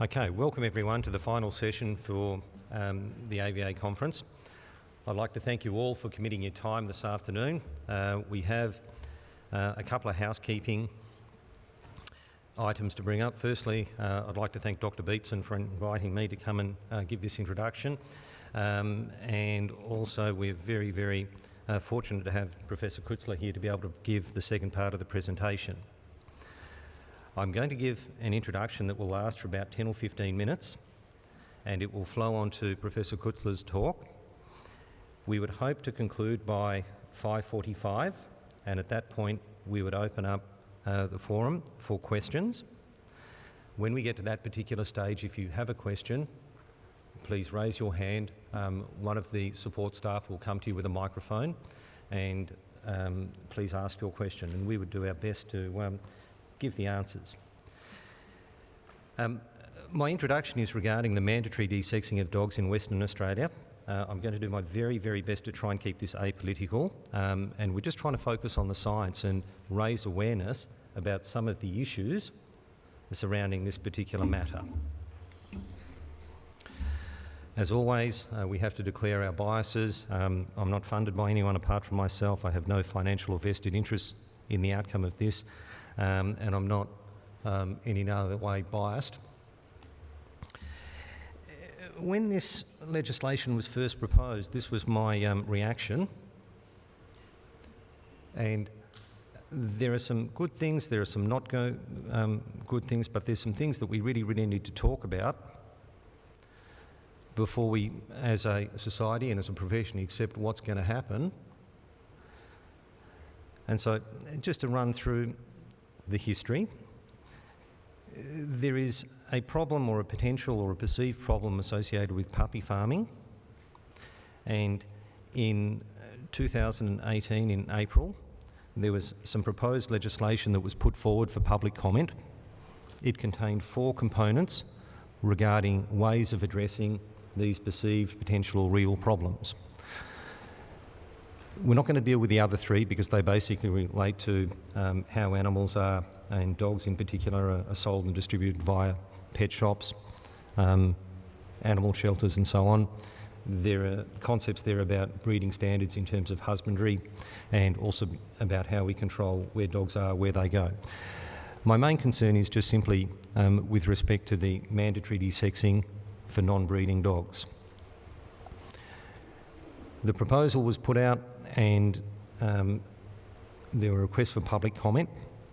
Okay, welcome everyone to the final session for the AVA conference. I'd like to thank you all for committing your time this afternoon. We have a couple of housekeeping items to bring up. Firstly, I'd like to thank Dr. Beatson for inviting me to come and give this introduction. And also we're very, very fortunate to have Professor Kutzler here to be able to give the second part of the presentation. I'm going to give an introduction that will last for about 10 or 15 minutes, and it will flow on to Professor Kutzler's talk. We would hope to conclude by 5:45, and at that point we would open up the forum for questions. When we get to that particular stage, if you have a question, please raise your hand. One of the support staff will come to you with a microphone, and please ask your question, and we would do our best to give the answers. My introduction is regarding the mandatory desexing of dogs in Western Australia. I'm going to do my very, very best to try and keep this apolitical, and we're just trying to focus on the science and raise awareness about some of the issues surrounding this particular matter. As always, we have to declare our biases. I'm not funded by anyone apart from myself. I have no financial or vested interest in the outcome of this. And I'm not in any other way biased. When this legislation was first proposed, this was my reaction. And there are some good things, there are some not good things, but there's some things that we really, really need to talk about before we, as a society and as a profession, accept what's going to happen. And so, just to run through the history, there is a problem or a potential or a perceived problem associated with puppy farming, and in 2018 in April there was some proposed legislation that was put forward for public comment. It contained 4 components regarding ways of addressing these perceived potential or real problems. We're not going to deal with the other 3 because they basically relate to how animals are, and dogs in particular, are sold and distributed via pet shops, animal shelters and so on. There are concepts there about breeding standards in terms of husbandry, and also about how we control where dogs are, where they go. My main concern is just simply with respect to the mandatory desexing for non-breeding dogs. The proposal was put out, and there were requests for public comment.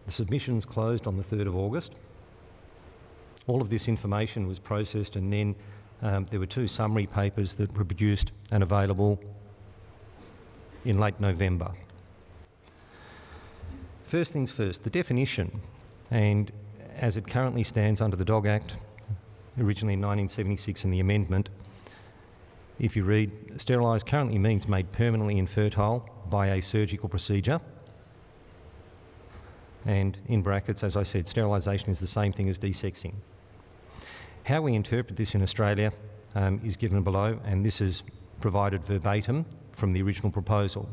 The submissions closed on the 3rd of August. All of this information was processed, and then there were 2 summary papers that were produced and available in late November. First things first, the definition, and as it currently stands under the Dog Act, originally in 1976 in the amendment, if you read, sterilised currently means made permanently infertile by a surgical procedure. And in brackets, as I said, sterilisation is the same thing as desexing. How we interpret this in Australia is given below, and this is provided verbatim from the original proposal.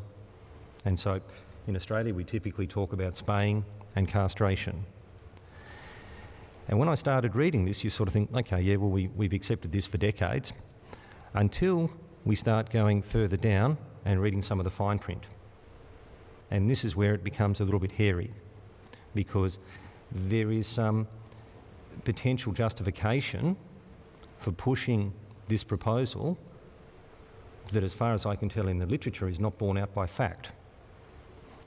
And so in Australia we typically talk about spaying and castration. And when I started reading this, you sort of think, okay, yeah, well, we've accepted this for decades, until we start going further down and reading some of the fine print. And this is where it becomes a little bit hairy, because there is some potential justification for pushing this proposal that, as far as I can tell in the literature, is not borne out by fact.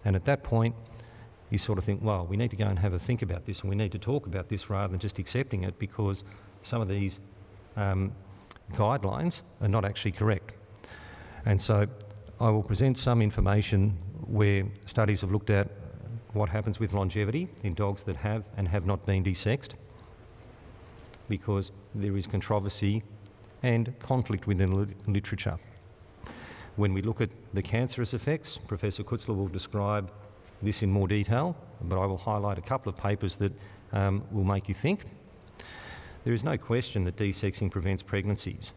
And at that point, you sort of think, well, we need to go and have a think about this, and we need to talk about this rather than just accepting it, because some of these guidelines are not actually correct. And so I will present some information where studies have looked at what happens with longevity in dogs that have and have not been desexed, because there is controversy and conflict within the literature. When we look at the cancerous effects, Professor Kutzler will describe this in more detail, but I will highlight a couple of papers that will make you think. There is no question that desexing prevents pregnancies,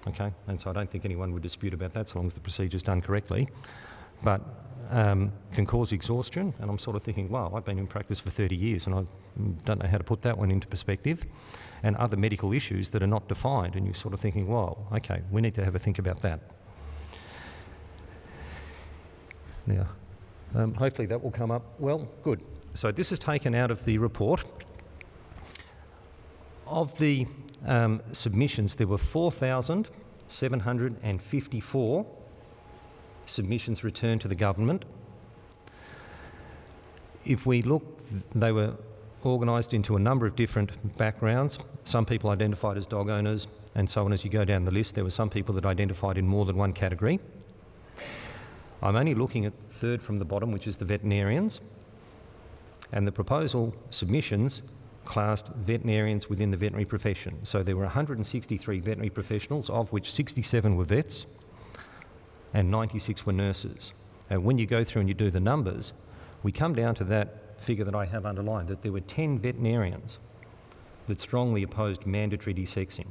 okay? And so I don't think anyone would dispute about that, so long as the procedure is done correctly. But can cause exhaustion, and I'm sort of thinking, wow, I've been in practice for 30 years and I don't know how to put that one into perspective, and other medical issues that are not defined, and you're sort of thinking, wow, okay, we need to have a think about that. Now, hopefully that will come up well. Good. So this is taken out of the report. Of the submissions, there were 4,754 submissions returned to the government. If we look, they were organised into a number of different backgrounds. Some people identified as dog owners, and so on. As you go down the list, there were some people that identified in more than one category. I'm only looking at the third from the bottom, which is the veterinarians, and the proposal submissions classed veterinarians within the veterinary profession. So there were 163 veterinary professionals, of which 67 were vets and 96 were nurses. And when you go through and you do the numbers, we come down to that figure that I have underlined, that there were 10 veterinarians that strongly opposed mandatory desexing.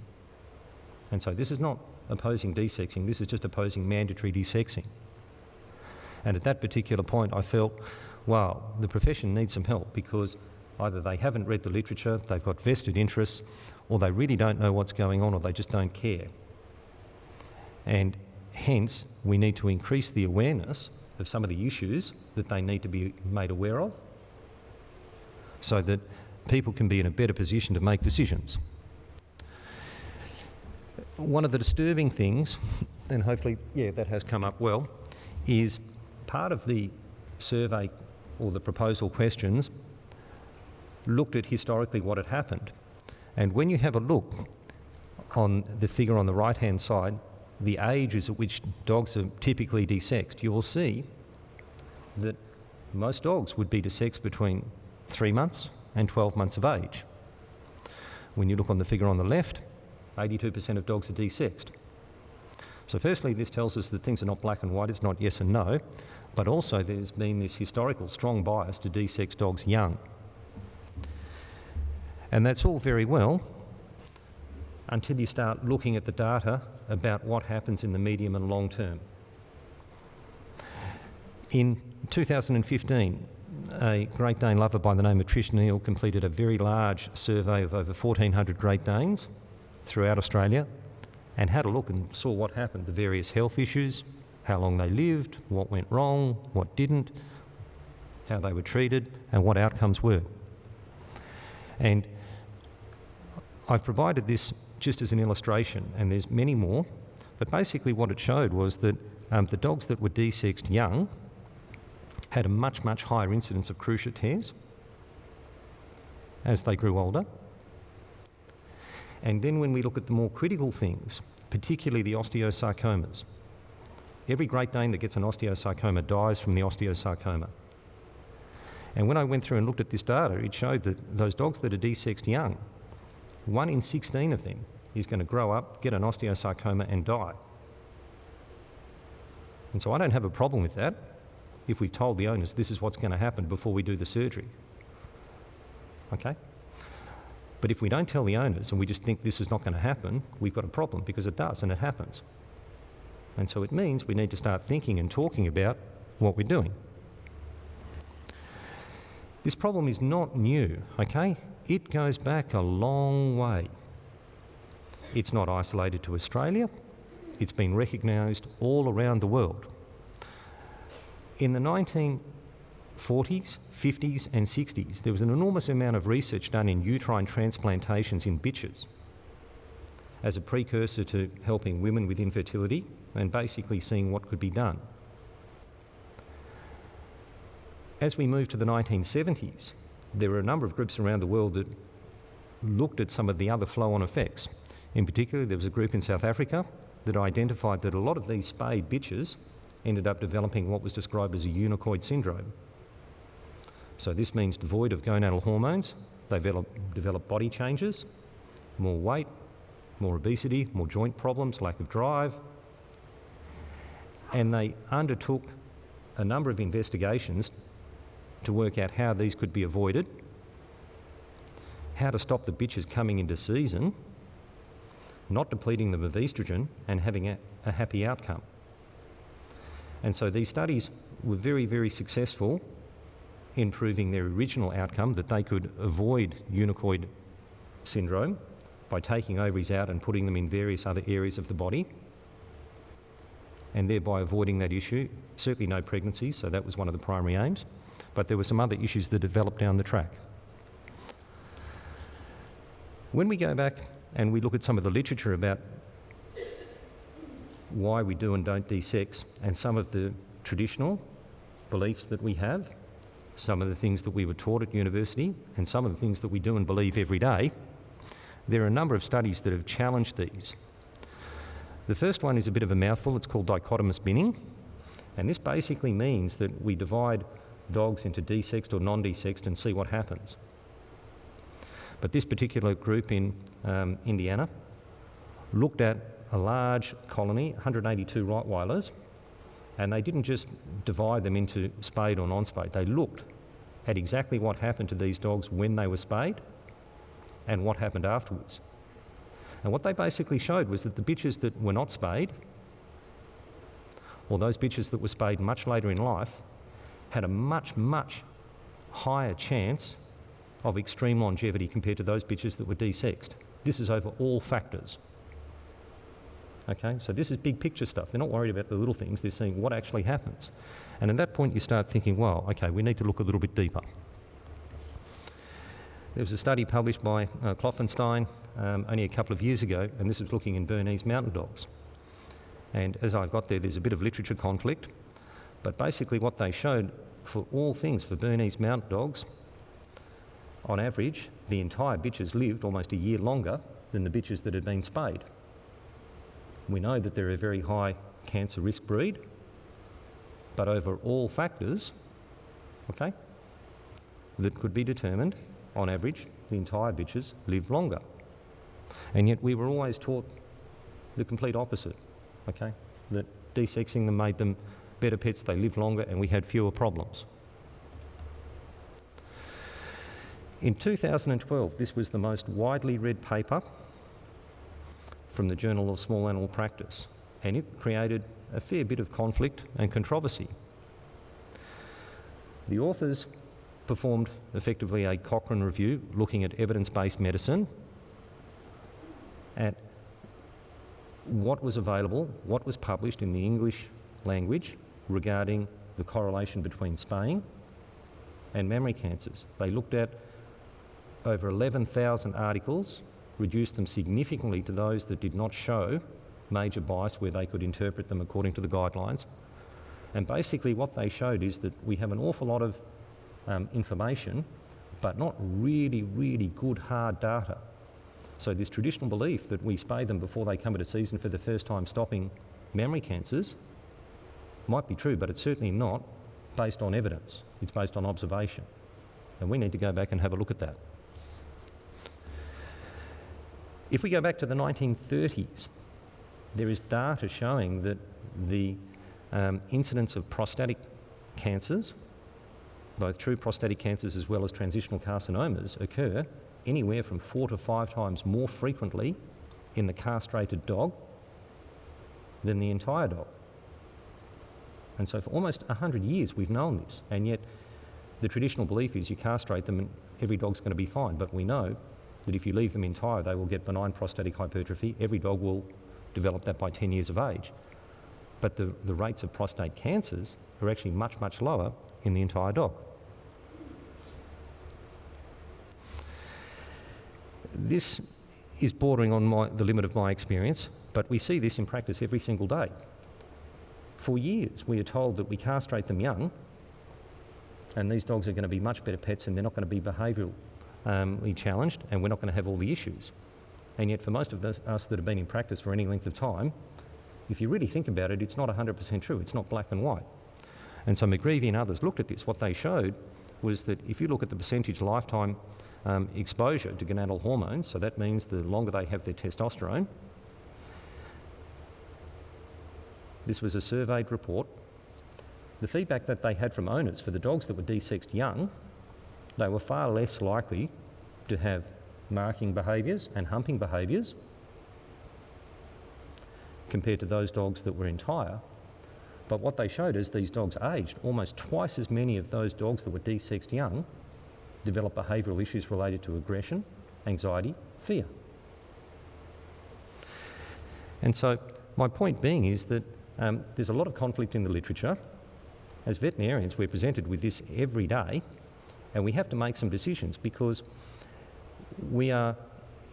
And so this is not opposing desexing, this is just opposing mandatory desexing. And at that particular point, I felt, wow, the profession needs some help, because either they haven't read the literature, they've got vested interests, or they really don't know what's going on, or they just don't care. And hence, we need to increase the awareness of some of the issues that they need to be made aware of, so that people can be in a better position to make decisions. One of the disturbing things, and hopefully, yeah, that has come up well, is part of the survey or the proposal questions looked at historically what had happened. And when you have a look on the figure on the right-hand side, the ages at which dogs are typically desexed, you will see that most dogs would be desexed between 3 months and 12 months of age. When you look on the figure on the left, 82% of dogs are desexed. So firstly, this tells us that things are not black and white, it's not yes and no, but also there's been this historical strong bias to desex dogs young. And that's all very well until you start looking at the data about what happens in the medium and long term. In 2015, a Great Dane lover by the name of Trish Neal completed a very large survey of over 1,400 Great Danes throughout Australia, and had a look and saw what happened, the various health issues, how long they lived, what went wrong, what didn't, how they were treated, and what outcomes were. And I've provided this just as an illustration, and there's many more, but basically what it showed was that the dogs that were desexed young had a much, much higher incidence of cruciate tears as they grew older. And then when we look at the more critical things, particularly the osteosarcomas, every Great Dane that gets an osteosarcoma dies from the osteosarcoma. And when I went through and looked at this data, it showed that those dogs that are desexed young, 1 in 16 of them is going to grow up, get an osteosarcoma and die. And so I don't have a problem with that if we've told the owners this is what's going to happen before we do the surgery. Okay? But if we don't tell the owners and we just think this is not going to happen, we've got a problem, because it does and it happens. And so it means we need to start thinking and talking about what we're doing. This problem is not new, okay? It goes back a long way. It's not isolated to Australia. It's been recognised all around the world. In the 1940s, 50s and 60s, there was an enormous amount of research done in uterine transplantations in bitches as a precursor to helping women with infertility and basically seeing what could be done. As we moved to the 1970s, there were a number of groups around the world that looked at some of the other flow-on effects. In particular, there was a group in South Africa that identified that a lot of these spayed bitches ended up developing what was described as a eunuchoid syndrome. So this means devoid of gonadal hormones. They develop body changes, more weight, more obesity, more joint problems, lack of drive. And they undertook a number of investigations to work out how these could be avoided, how to stop the bitches coming into season, not depleting them of estrogen, and having a happy outcome. And so these studies were very, very successful in proving their original outcome, that they could avoid unicoid syndrome by taking ovaries out and putting them in various other areas of the body, and thereby avoiding that issue. Certainly no pregnancies, so that was one of the primary aims, but there were some other issues that developed down the track. When we go back and we look at some of the literature about why we do and don't desex, and some of the traditional beliefs that we have, some of the things that we were taught at university, and some of the things that we do and believe every day, there are a number of studies that have challenged these. The first one is a bit of a mouthful. It's called dichotomous binning, and this basically means that we divide dogs into desexed or non-desexed and see what happens. But this particular group in Indiana looked at a large colony, 182 Rottweilers, and they didn't just divide them into spayed or non-spayed. They looked at exactly what happened to these dogs when they were spayed and what happened afterwards. And what they basically showed was that the bitches that were not spayed, or those bitches that were spayed much later in life, had a much, much higher chance of extreme longevity compared to those bitches that were desexed. This is over all factors. Okay, so this is big picture stuff. They're not worried about the little things, they're seeing what actually happens. And at that point you start thinking, well, okay, we need to look a little bit deeper. There was a study published by Kloffenstein only a couple of years ago, and this was looking in Bernese mountain dogs. And as I got there, there's a bit of literature conflict, but basically what they showed for all things, for Bernese mountain dogs, on average, the entire bitches lived almost a year longer than the bitches that had been spayed. We know that they're a very high cancer risk breed, but over all factors, okay, that could be determined, on average, the entire bitches lived longer. And yet we were always taught the complete opposite, okay, that desexing them made them better pets, they lived longer, and we had fewer problems. In 2012, this was the most widely read paper from the Journal of Small Animal Practice, and it created a fair bit of conflict and controversy. The authors performed effectively a Cochrane review looking at evidence-based medicine, at what was available, what was published in the English language regarding the correlation between spaying and mammary cancers. They looked at over 11,000 articles, reduced them significantly to those that did not show major bias where they could interpret them according to the guidelines. And basically what they showed is that we have an awful lot of information, but not really, really good hard data. So this traditional belief that we spay them before they come into season for the first time, stopping mammary cancers, might be true, but it's certainly not based on evidence. It's based on observation. And we need to go back and have a look at that. If we go back to the 1930s, there is data showing that the incidence of prostatic cancers, both true prostatic cancers as well as transitional carcinomas, occur anywhere from 4 to 5 times more frequently in the castrated dog than the entire dog. And so for almost 100 years we've known this, and yet the traditional belief is you castrate them and every dog's going to be fine. But we know that if you leave them entire, they will get benign prostatic hypertrophy. Every dog will develop that by 10 years of age. But the rates of prostate cancers are actually much, much lower in the entire dog. This is bordering on the limit of my experience, but we see this in practice every single day. For years, we are told that we castrate them young, and these dogs are going to be much better pets and they're not going to be behaviourally challenged, and we're not going to have all the issues. And yet for most of us that have been in practice for any length of time, if you really think about it, it's not 100% true. It's not black and white. And so McGreevy and others looked at this. What they showed was that if you look at the percentage lifetime exposure to gonadal hormones, so that means the longer they have their testosterone, this was a surveyed report, the feedback that they had from owners for the dogs that were desexed young, they were far less likely to have marking behaviours and humping behaviours compared to those dogs that were entire. But what they showed is these dogs aged, almost twice as many of those dogs that were desexed young developed behavioural issues related to aggression, anxiety, fear. And so my point being is that there's a lot of conflict in the literature. As veterinarians, we're presented with this every day, and we have to make some decisions because we are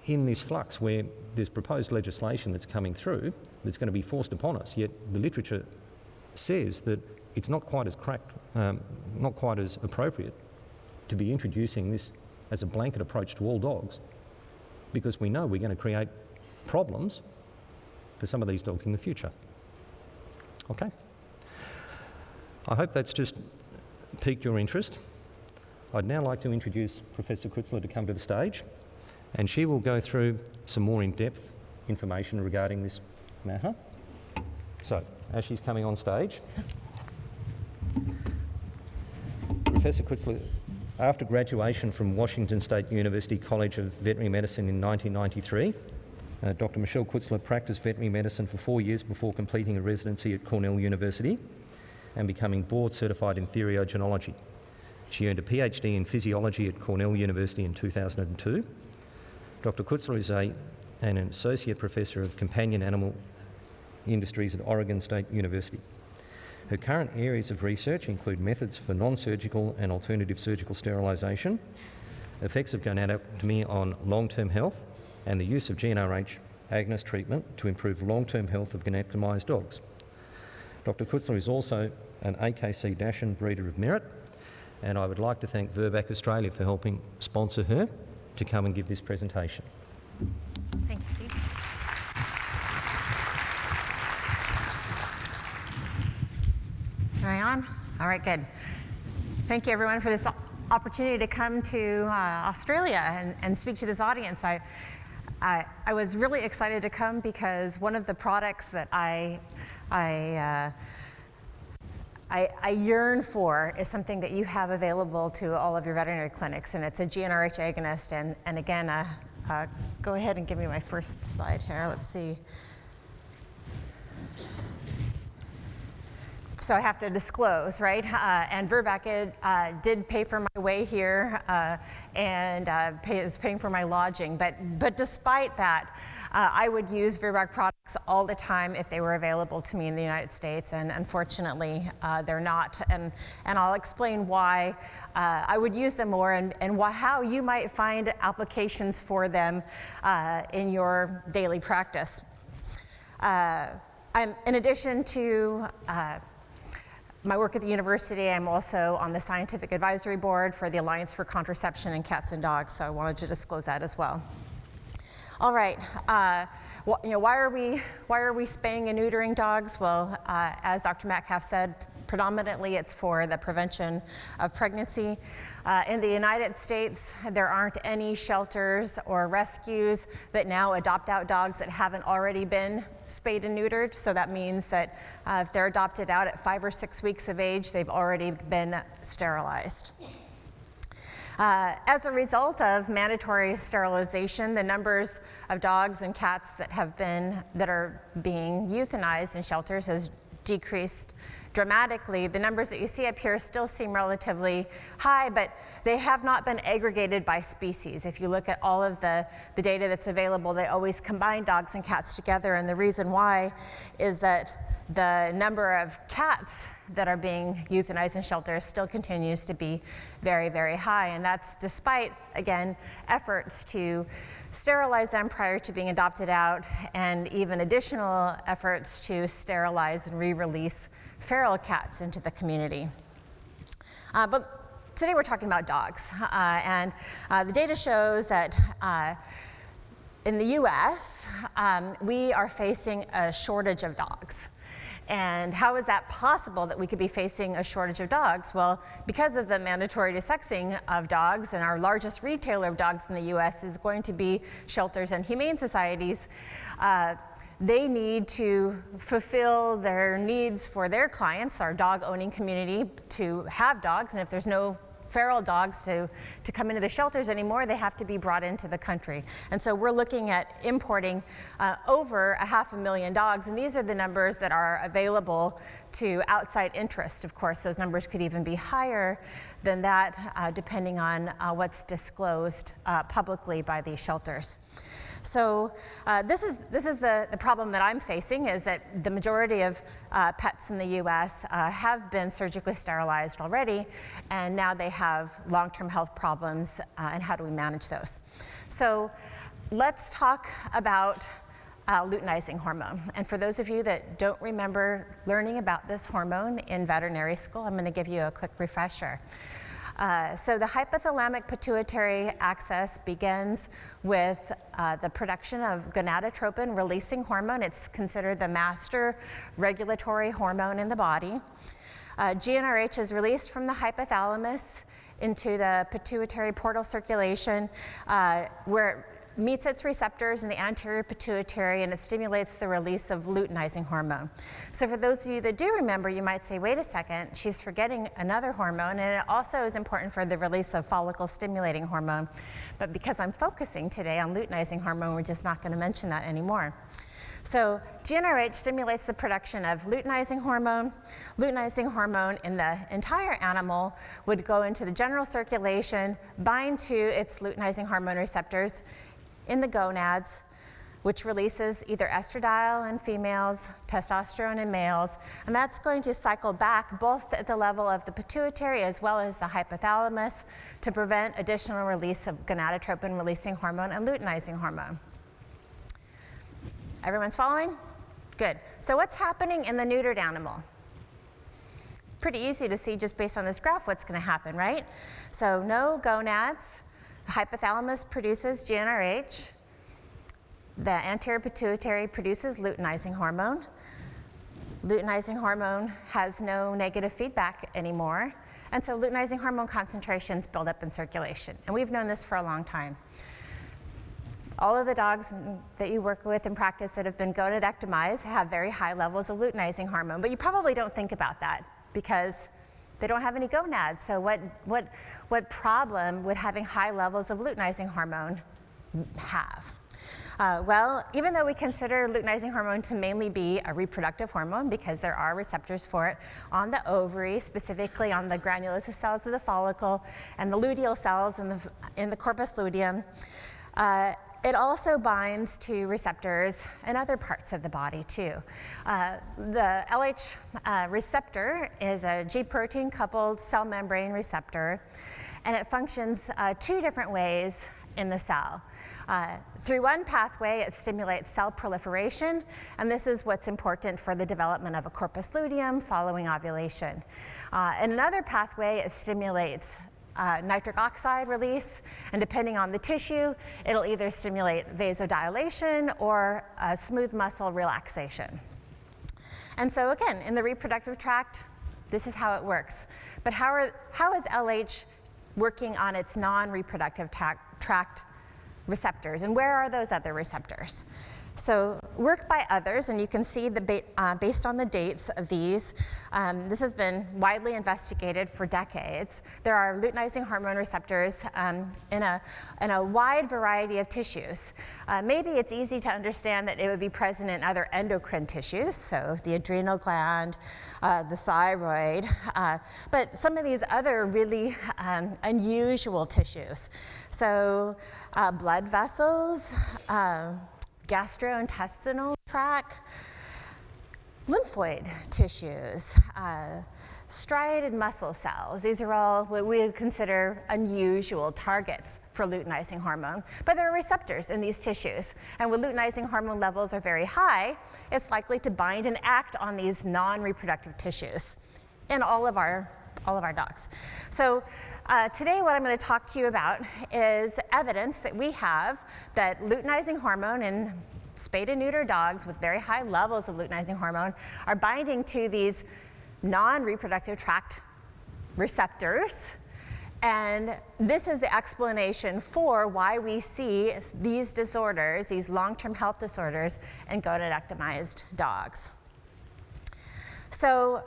in this flux where there's proposed legislation that's coming through that's going to be forced upon us, yet the literature says that it's not quite as not quite as appropriate to be introducing this as a blanket approach to all dogs, because we know we're going to create problems for some of these dogs in the future. Okay. I hope that's just piqued your interest. I'd now like to introduce Professor Kutzler to come to the stage, and she will go through some more in-depth information regarding this matter. So, as she's coming on stage, Professor Kutzler, after graduation from Washington State University College of Veterinary Medicine in 1993, Dr. Michelle Kutzler practiced veterinary medicine for 4 years before completing a residency at Cornell University and becoming board certified in theriogenology. She earned a PhD in physiology at Cornell University in 2002. Dr. Kutzler is an associate professor of companion animal industries at Oregon State University. Her current areas of research include methods for non-surgical and alternative surgical sterilisation, effects of gonadectomy on long-term health, and the use of GnRH agonist treatment to improve long-term health of gonadectomised dogs. Dr. Kutzler is also an AKC Dachshund Breeder of Merit, and I would like to thank Virbac Australia for helping sponsor her to come and give this presentation. Thank you, Steve. Am I on? All right, good. Thank you, everyone, for this opportunity to come to Australia and speak to this audience. I was really excited to come because one of the products that I yearn for is something that you have available to all of your veterinary clinics, and it's a GnRH agonist. And again, go ahead and give me my first slide here. Let's see. So I have to disclose, right? And Virbac did pay for my way here and is paying for my lodging. But despite that, I would use Virbac products all the time if they were available to me in the United States, and unfortunately, they're not. And I'll explain why I would use them more and how you might find applications for them in your daily practice. In addition to my work at the university, I'm also on the scientific advisory board for the Alliance for Contraception in Cats and Dogs, so I wanted to disclose that as well. All right, why are we spaying and neutering dogs? Well, as Dr. Metcalf said, predominantly it's for the prevention of pregnancy. In the United States, there aren't any shelters or rescues that now adopt out dogs that haven't already been spayed and neutered. So that means that if they're adopted out at 5 or 6 weeks of age, they've already been sterilized. As a result of mandatory sterilization, the numbers of dogs and cats that are being euthanized in shelters has decreased dramatically. The numbers that you see up here still seem relatively high, but they have not been aggregated by species. If you look at all of the data that's available, they always combine dogs and cats together, and the reason why is that the number of cats that are being euthanized in shelters still continues to be very, very high, and that's despite, again, efforts to sterilize them prior to being adopted out, and even additional efforts to sterilize and re-release feral cats into the community. But today we're talking about dogs, and the data shows that in the US, we are facing a shortage of dogs. And how is that possible that we could be facing a shortage of dogs? Well, because of the mandatory desexing of dogs, and our largest retailer of dogs in the US is going to be shelters and humane societies, they need to fulfill their needs for their clients, our dog-owning community, to have dogs. And if there's no feral dogs to come into the shelters anymore. They have to be brought into the country. And so we're looking at importing over 500,000 dogs, and these are the numbers that are available to outside interest. Of course, those numbers could even be higher than that, depending on what's disclosed publicly by these shelters. So this is the problem that I'm facing, is that the majority of pets in the U.S. Have been surgically sterilized already, and now they have long-term health problems, and how do we manage those? So let's talk about luteinizing hormone. And for those of you that don't remember learning about this hormone in veterinary school, I'm going to give you a quick refresher. So the hypothalamic pituitary axis begins with the production of gonadotropin releasing hormone. It's considered the master regulatory hormone in the body. GnRH is released from the hypothalamus into the pituitary portal circulation, where it meets its receptors in the anterior pituitary, and it stimulates the release of luteinizing hormone. So for those of you that do remember, you might say, wait a second, she's forgetting another hormone, and it also is important for the release of follicle-stimulating hormone. But because I'm focusing today on luteinizing hormone, we're just not going to mention that anymore. So GnRH stimulates the production of luteinizing hormone. Luteinizing hormone in the entire animal would go into the general circulation, bind to its luteinizing hormone receptors in the gonads, which releases either estradiol in females, testosterone in males, and that's going to cycle back both at the level of the pituitary as well as the hypothalamus to prevent additional release of gonadotropin releasing hormone and luteinizing hormone. Everyone's following? Good. So what's happening in the neutered animal? Pretty easy to see just based on this graph what's going to happen, right? So no gonads. The hypothalamus produces GnRH. The anterior pituitary produces luteinizing hormone. Luteinizing hormone has no negative feedback anymore, and so luteinizing hormone concentrations build up in circulation. And we've known this for a long time. All of the dogs that you work with in practice that have been gonadectomized have very high levels of luteinizing hormone, but you probably don't think about that because they don't have any gonads. So what problem would having high levels of luteinizing hormone have? Well, even though we consider luteinizing hormone to mainly be a reproductive hormone because there are receptors for it on the ovary, specifically on the granulosa cells of the follicle and the luteal cells in the corpus luteum, it also binds to receptors in other parts of the body too. The LH receptor is a G protein coupled cell membrane receptor, and it functions two different ways in the cell. Through one pathway, it stimulates cell proliferation, and this is what's important for the development of a corpus luteum following ovulation. In another pathway, it stimulates nitric oxide release, and depending on the tissue, it'll either stimulate vasodilation or smooth muscle relaxation. And so again, in the reproductive tract, this is how it works. But how is LH working on its non-reproductive tract receptors, and where are those other receptors? So work by others, and you can see based on the dates of these, this has been widely investigated for decades. There are luteinizing hormone receptors in a wide variety of tissues. Maybe it's easy to understand that it would be present in other endocrine tissues, so the adrenal gland, the thyroid, but some of these other really unusual tissues. So blood vessels, gastrointestinal tract, lymphoid tissues, striated muscle cells. These are all what we would consider unusual targets for luteinizing hormone, but there are receptors in these tissues. And when luteinizing hormone levels are very high, it's likely to bind and act on these non-reproductive tissues in all of our dogs. So today what I'm going to talk to you about is evidence that we have that luteinizing hormone in spayed and neuter dogs with very high levels of luteinizing hormone are binding to these non-reproductive tract receptors. And this is the explanation for why we see these disorders, these long-term health disorders, in gonadectomized dogs. So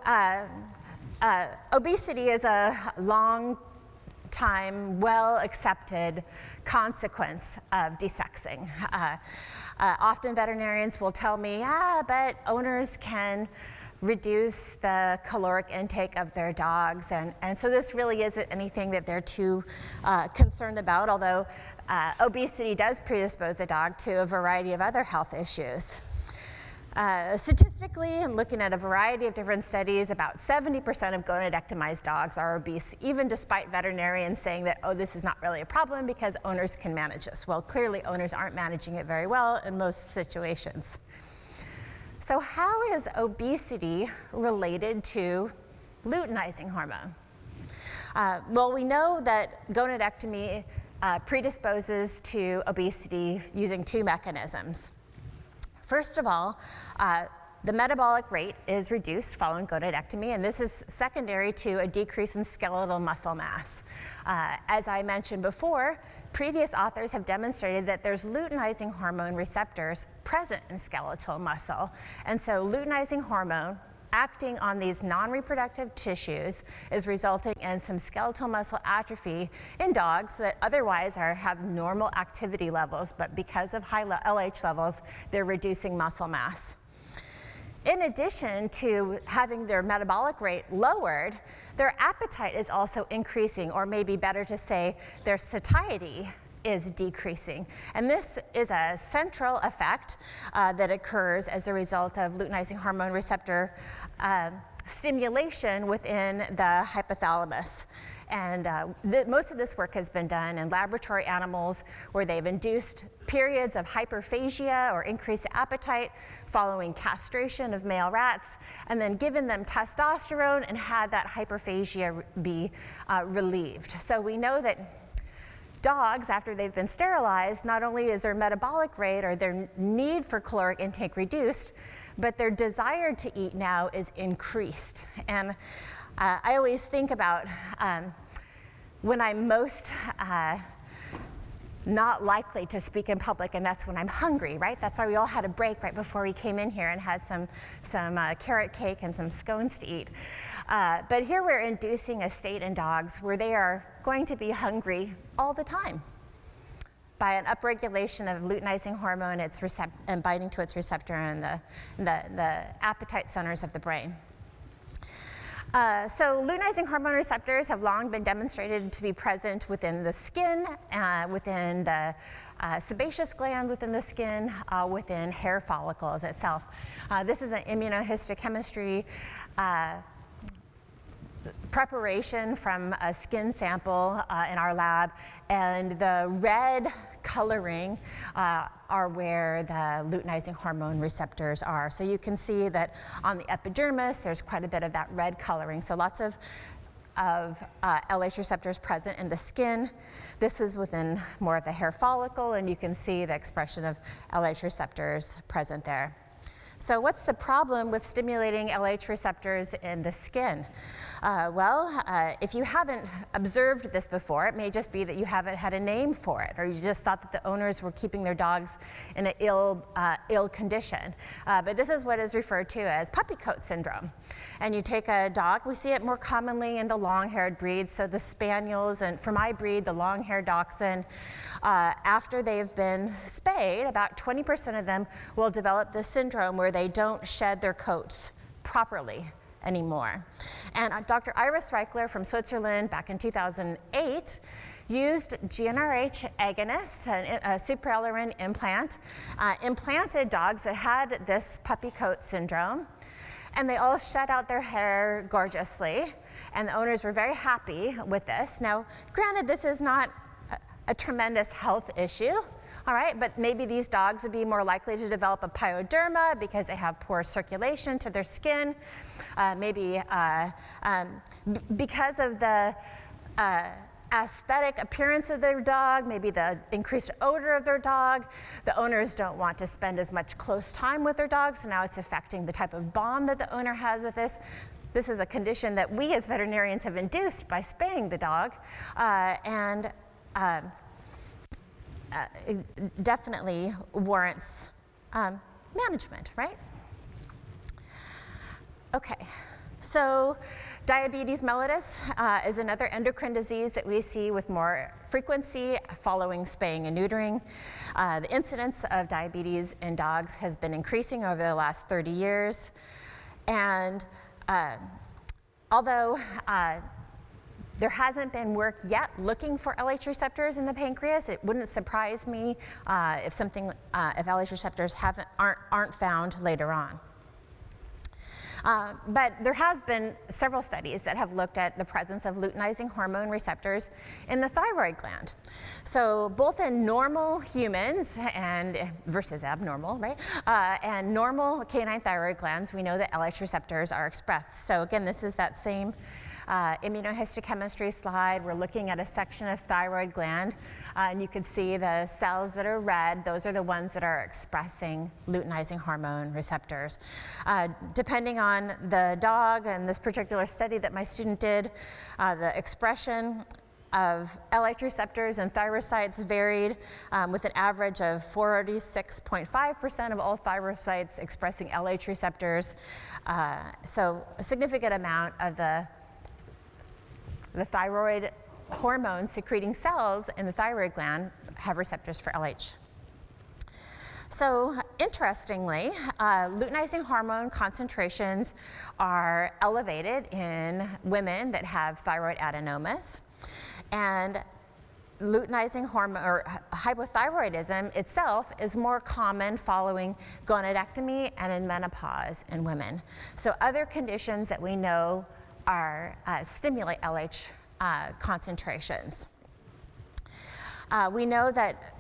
obesity is a long lifetime, well-accepted consequence of desexing. Often veterinarians will tell me, but owners can reduce the caloric intake of their dogs, and so this really isn't anything that they're too concerned about, although obesity does predispose the dog to a variety of other health issues. Statistically, and looking at a variety of different studies, about 70% of gonadectomized dogs are obese, even despite veterinarians saying that, oh, this is not really a problem because owners can manage this. Well, clearly owners aren't managing it very well in most situations. So how is obesity related to luteinizing hormone? Well, we know that gonadectomy predisposes to obesity using two mechanisms. First of all, the metabolic rate is reduced following gonadectomy, and this is secondary to a decrease in skeletal muscle mass. As I mentioned before, previous authors have demonstrated that there's luteinizing hormone receptors present in skeletal muscle, and so luteinizing hormone acting on these non-reproductive tissues is resulting in some skeletal muscle atrophy in dogs that otherwise have normal activity levels, but because of high LH levels, they're reducing muscle mass. In addition to having their metabolic rate lowered, their appetite is also increasing, or maybe better to say, their satiety is decreasing. And this is a central effect that occurs as a result of luteinizing hormone receptor stimulation within the hypothalamus. And most of this work has been done in laboratory animals where they've induced periods of hyperphagia or increased appetite following castration of male rats, and then given them testosterone and had that hyperphagia be relieved. So we know that dogs, after they've been sterilized, not only is their metabolic rate or their need for caloric intake reduced, but their desire to eat now is increased. And I always think about when I'm most not likely to speak in public, and that's when I'm hungry, right? That's why we all had a break right before we came in here and had some carrot cake and some scones to eat. But here we're inducing a state in dogs where they are going to be hungry all the time by an upregulation of luteinizing hormone and binding to its receptor in the appetite centers of the brain. So luteinizing hormone receptors have long been demonstrated to be present within the skin, within the sebaceous gland within the skin, within hair follicles itself. This is an immunohistochemistry preparation from a skin sample in our lab, and the red coloring are where the luteinizing hormone receptors are. So you can see that on the epidermis, there's quite a bit of that red coloring. So lots of LH receptors present in the skin. This is within more of the hair follicle, and you can see the expression of LH receptors present there. So what's the problem with stimulating LH receptors in the skin? If you haven't observed this before, it may just be that you haven't had a name for it, or you just thought that the owners were keeping their dogs in an ill condition. But this is what is referred to as puppy coat syndrome. And you take a dog, we see it more commonly in the long-haired breeds, so the spaniels, and for my breed, the long-haired dachshund, after they've been spayed, about 20% of them will develop this syndrome where they don't shed their coats properly anymore. And Dr. Iris Reichler from Switzerland back in 2008 used GnRH agonist, a supralurin implant, implanted dogs that had this puppy coat syndrome, and they all shed out their hair gorgeously, and the owners were very happy with this. Now, granted, this is not a tremendous health issue, all right, but maybe these dogs would be more likely to develop a pyoderma because they have poor circulation to their skin. Maybe because of the aesthetic appearance of their dog, maybe the increased odor of their dog, the owners don't want to spend as much close time with their dogs, so now it's affecting the type of bond that the owner has with this. This is a condition that we as veterinarians have induced by spaying the dog, it definitely warrants management, right? Okay, So diabetes mellitus is another endocrine disease that we see with more frequency following spaying and neutering. The incidence of diabetes in dogs has been increasing over the last 30 years. And although there hasn't been work yet looking for LH receptors in the pancreas, it wouldn't surprise me if LH receptors aren't found later on. But there has been several studies that have looked at the presence of luteinizing hormone receptors in the thyroid gland. So both in normal humans versus abnormal, right? And normal canine thyroid glands, we know that LH receptors are expressed. So again, this is that same immunohistochemistry slide. We're looking at a section of thyroid gland, and you can see the cells that are red. Those are the ones that are expressing luteinizing hormone receptors. Depending on the dog and this particular study that my student did, the expression of LH receptors and thyrocytes varied with an average of 46.5% of all thyrocytes expressing LH receptors. So a significant amount of the thyroid hormone secreting cells in the thyroid gland have receptors for LH. So interestingly, luteinizing hormone concentrations are elevated in women that have thyroid adenomas, and luteinizing hormone or hypothyroidism itself is more common following gonadectomy and in menopause in women. So other conditions that we know stimulate LH concentrations. We know that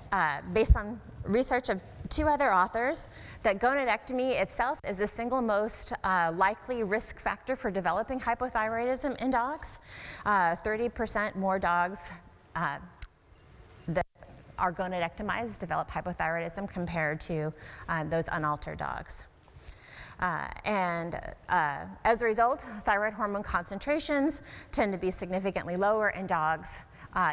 based on research of two other authors, that gonadectomy itself is the single most likely risk factor for developing hypothyroidism in dogs. 30% more dogs that are gonadectomized develop hypothyroidism compared to those unaltered dogs. As a result, thyroid hormone concentrations tend to be significantly lower in dogs,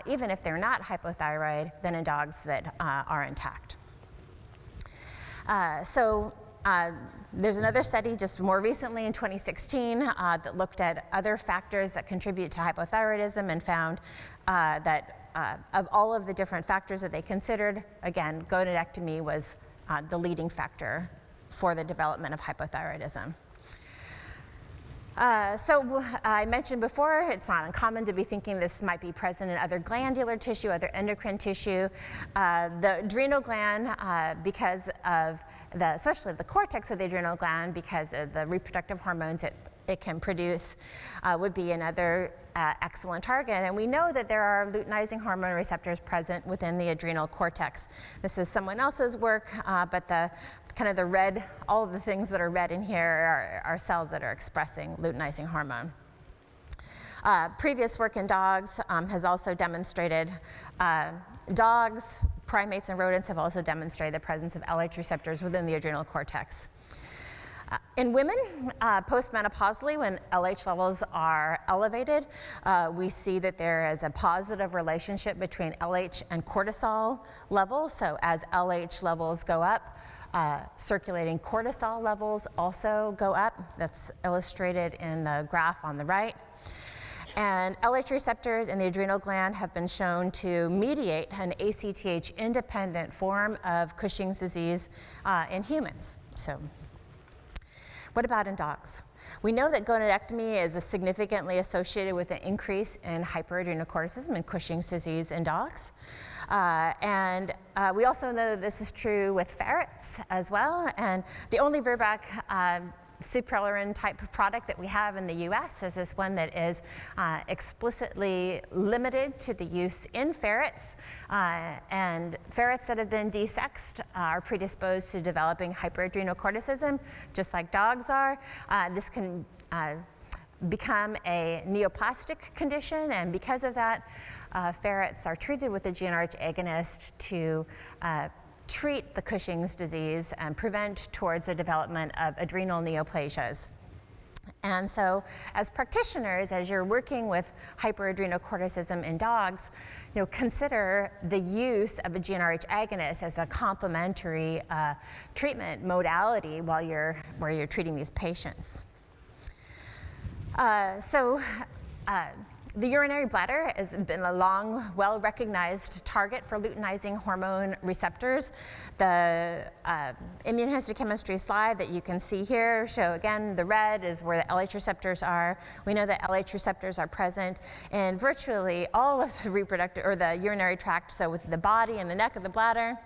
even if they're not hypothyroid, than in dogs that are intact. There's another study just more recently in 2016 that looked at other factors that contribute to hypothyroidism and found that of all of the different factors that they considered, again, gonadectomy was the leading factor for the development of hypothyroidism. So I mentioned before, it's not uncommon to be thinking this might be present in other glandular tissue, other endocrine tissue. The adrenal gland, because of especially the cortex of the adrenal gland, because of the reproductive hormones it can produce, would be another excellent target. And we know that there are luteinizing hormone receptors present within the adrenal cortex. This is someone else's work, but kind of the red, all of the things that are red in here are cells that are expressing luteinizing hormone. Previous work in dogs has also demonstrated, dogs, primates, and rodents have also demonstrated the presence of LH receptors within the adrenal cortex. In women, postmenopausally, when LH levels are elevated, we see that there is a positive relationship between LH and cortisol levels. So as LH levels go up, circulating cortisol levels also go up. That's illustrated in the graph on the right. And LH receptors in the adrenal gland have been shown to mediate an ACTH-independent form of Cushing's disease in humans. So, what about in dogs? We know that gonadectomy is significantly associated with an increase in hyperadrenocorticism and Cushing's disease in dogs. We also know that this is true with ferrets as well. And the only Virbac supralurin type product that we have in the US is this one that is explicitly limited to the use in ferrets. And ferrets that have been desexed are predisposed to developing hyperadrenocorticism, just like dogs are. This can become a neoplastic condition, and because of that, ferrets are treated with a GnRH agonist to treat the Cushing's disease and prevent towards the development of adrenal neoplasias. And so as practitioners, as you're working with hyperadrenocorticism in dogs, consider the use of a GnRH agonist as a complementary treatment modality while you're treating these patients. The urinary bladder has been a long, well-recognized target for luteinizing hormone receptors. The immunohistochemistry slide that you can see here show, again, the red is where the LH receptors are. We know that LH receptors are present in virtually all of the reproductive, or the urinary tract, so with the body and the neck of the bladder,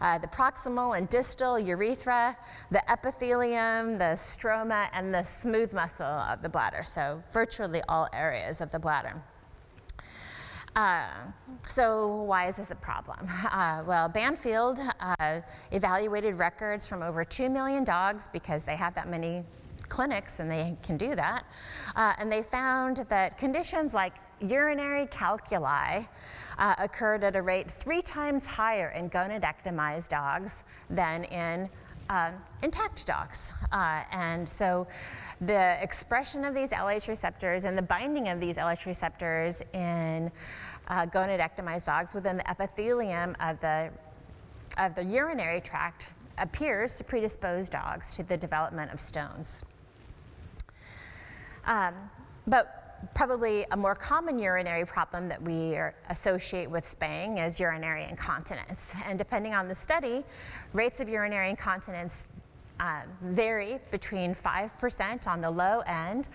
the proximal and distal urethra, the epithelium, the stroma, and the smooth muscle of the bladder, so virtually all areas of the bladder. So why is this a problem? Well, Banfield evaluated records from over 2 million dogs, because they have that many clinics and they can do that, and they found that conditions like urinary calculi occurred at a rate 3 times higher in gonadectomized dogs than in intact dogs. And so the expression of these LH receptors and the binding of these LH receptors in gonadectomized dogs within the epithelium of the urinary tract appears to predispose dogs to the development of stones. But probably a more common urinary problem that we associate with spaying is urinary incontinence. And depending on the study, rates of urinary incontinence vary between 5% on the low end,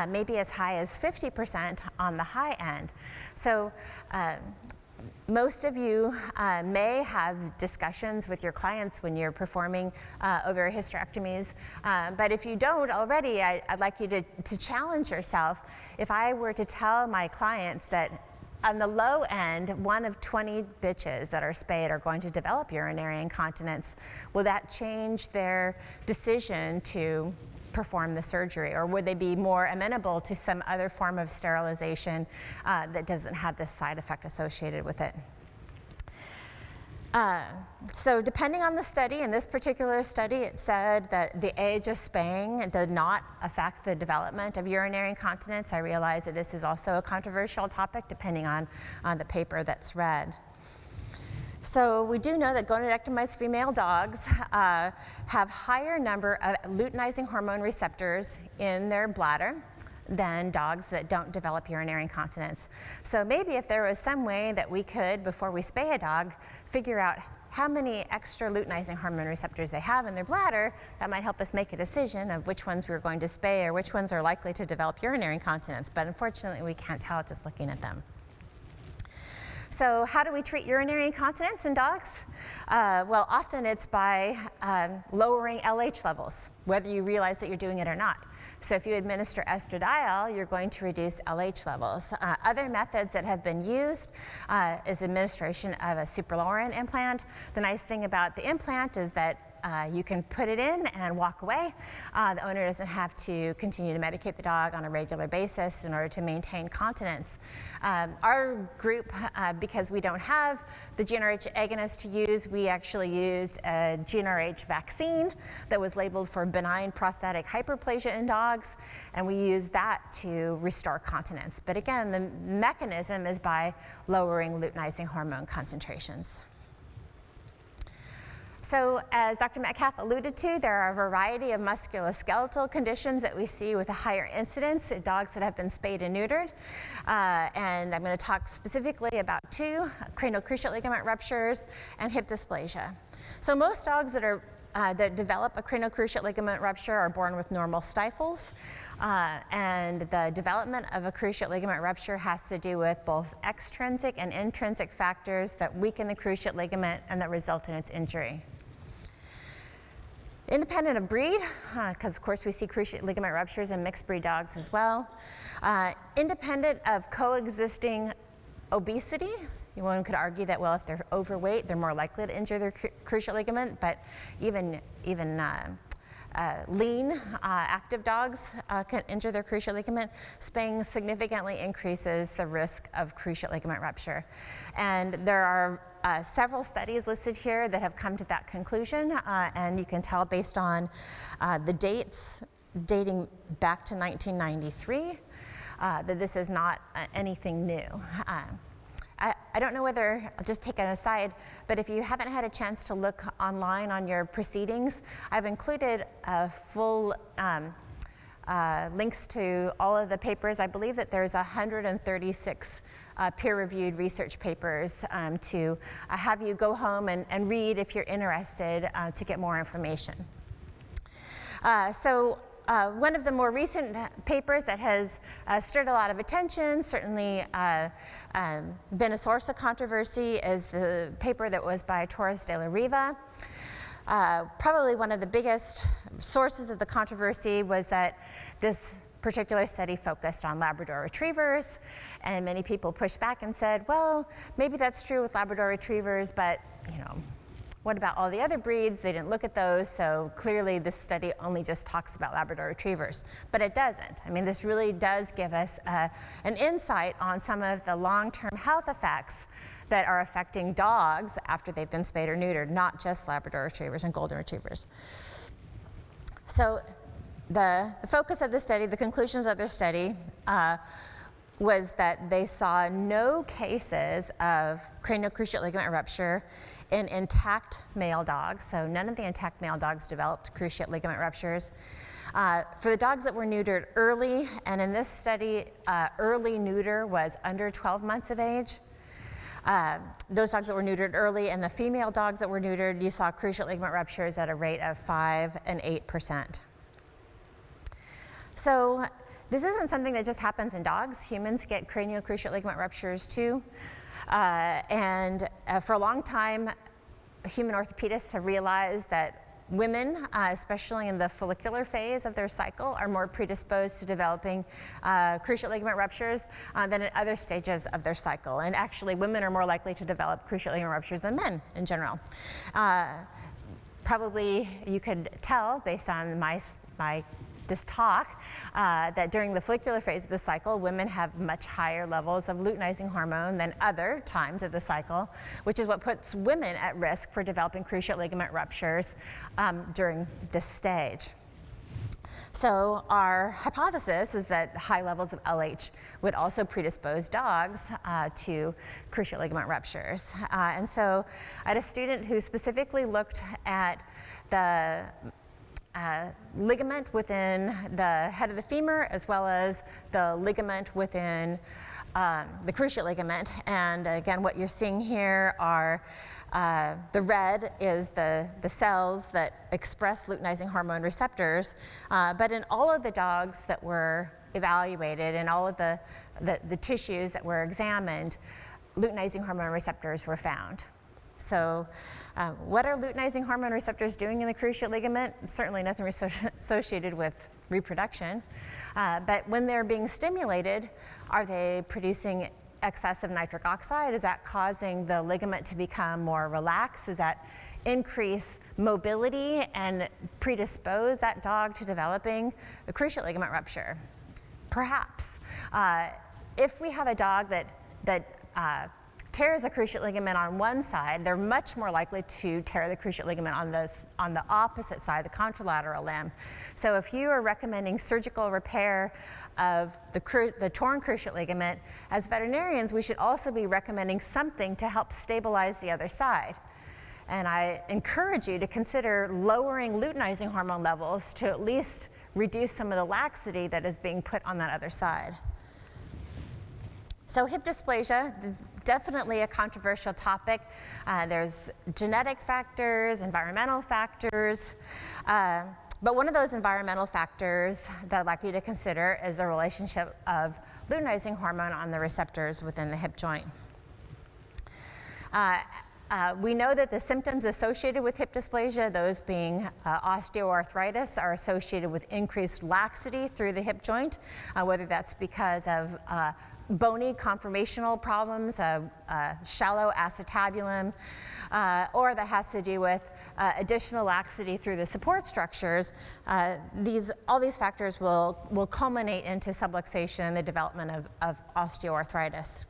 maybe as high as 50% on the high end. So most of you may have discussions with your clients when you're performing ovarian hysterectomies, but if you don't already, I'd like you to challenge yourself. If I were to tell my clients that on the low end, 1 of 20 bitches that are spayed are going to develop urinary incontinence, will that change their decision to perform the surgery, or would they be more amenable to some other form of sterilization that doesn't have this side effect associated with it? So depending on the study, in this particular study, it said that the age of spaying did not affect the development of urinary incontinence. I realize that this is also a controversial topic depending on the paper that's read. So we do know that gonadectomized female dogs have higher number of luteinizing hormone receptors in their bladder than dogs that don't develop urinary incontinence. So maybe if there was some way that we could, before we spay a dog, figure out how many extra luteinizing hormone receptors they have in their bladder, that might help us make a decision of which ones we were going to spay or which ones are likely to develop urinary incontinence. But unfortunately, we can't tell just looking at them. So how do we treat urinary incontinence in dogs? Well, often it's by lowering LH levels, whether you realize that you're doing it or not. So if you administer estradiol, you're going to reduce LH levels. Other methods that have been used is administration of a supralorin implant. The nice thing about the implant is that you can put it in and walk away. The owner doesn't have to continue to medicate the dog on a regular basis in order to maintain continence. Our group, because we don't have the GnRH agonist to use, we actually used a GnRH vaccine that was labeled for benign prostatic hyperplasia in dogs, and we used that to restore continence. But again, the mechanism is by lowering luteinizing hormone concentrations. So as Dr. Metcalf alluded to, there are a variety of musculoskeletal conditions that we see with a higher incidence in dogs that have been spayed and neutered. And I'm going to talk specifically about 2, cranial cruciate ligament ruptures and hip dysplasia. So most dogs that develop a cranial cruciate ligament rupture are born with normal stifles. And the development of a cruciate ligament rupture has to do with both extrinsic and intrinsic factors that weaken the cruciate ligament and that result in its injury. Independent of breed, because of course we see cruciate ligament ruptures in mixed breed dogs as well. Independent of coexisting obesity, one could argue that, well, if they're overweight, they're more likely to injure their cruciate ligament, but even lean, active dogs can injure their cruciate ligament. Spaying significantly increases the risk of cruciate ligament rupture. And there are several studies listed here that have come to that conclusion, and you can tell based on the dates dating back to 1993 that this is not anything new. I don't know whether, I'll just take an aside, but if you haven't had a chance to look online on your proceedings, I've included a full links to all of the papers. I believe that there's 136 peer-reviewed research papers to have you go home and read if you're interested to get more information. One of the more recent papers that has stirred a lot of attention, certainly been a source of controversy, is the paper that was by Torres de la Riva. Probably one of the biggest sources of the controversy was that this particular study focused on Labrador retrievers, and many people pushed back and said, well, maybe that's true with Labrador retrievers, but what about all the other breeds? They didn't look at those, so clearly this study only just talks about Labrador retrievers. But it doesn't. I mean, this really does give us an insight on some of the long-term health effects that are affecting dogs after they've been spayed or neutered, not just Labrador retrievers and golden retrievers. So the focus of the study, the conclusions of their study, was that they saw no cases of cranial cruciate ligament rupture in intact male dogs. So none of the intact male dogs developed cruciate ligament ruptures. For the dogs that were neutered early, and in this study, early neuter was under 12 months of age. Those dogs that were neutered early and the female dogs that were neutered, you saw cruciate ligament ruptures at a rate of 5 and 8%. So this isn't something that just happens in dogs. Humans get cranial cruciate ligament ruptures too. For a long time, human orthopedists have realized that women, especially in the follicular phase of their cycle, are more predisposed to developing cruciate ligament ruptures than at other stages of their cycle. And actually, women are more likely to develop cruciate ligament ruptures than men in general. Probably you could tell based on this talk that during the follicular phase of the cycle, women have much higher levels of luteinizing hormone than other times of the cycle, which is what puts women at risk for developing cruciate ligament ruptures during this stage. So our hypothesis is that high levels of LH would also predispose dogs to cruciate ligament ruptures. And so I had a student who specifically looked at the ligament within the head of the femur, as well as the ligament within the cruciate ligament. And again, what you're seeing here are the red is the cells that express luteinizing hormone receptors. But in all of the dogs that were evaluated and all of the tissues that were examined, luteinizing hormone receptors were found. So what are luteinizing hormone receptors doing in the cruciate ligament? Certainly nothing associated with reproduction. But when they're being stimulated, are they producing excessive nitric oxide? Is that causing the ligament to become more relaxed? Does that increase mobility and predispose that dog to developing a cruciate ligament rupture? Perhaps. If we have a dog that tears a cruciate ligament on one side, they're much more likely to tear the cruciate ligament on the opposite side, the contralateral limb. So if you are recommending surgical repair of the torn cruciate ligament, as veterinarians, we should also be recommending something to help stabilize the other side. And I encourage you to consider lowering luteinizing hormone levels to at least reduce some of the laxity that is being put on that other side. So hip dysplasia, definitely a controversial topic. There's genetic factors, environmental factors, but one of those environmental factors that I'd like you to consider is the relationship of luteinizing hormone on the receptors within the hip joint. We know that the symptoms associated with hip dysplasia, those being osteoarthritis, are associated with increased laxity through the hip joint, whether that's because of bony conformational problems, shallow acetabulum, or that has to do with additional laxity through the support structures. All these factors will culminate into subluxation and the development of osteoarthritis.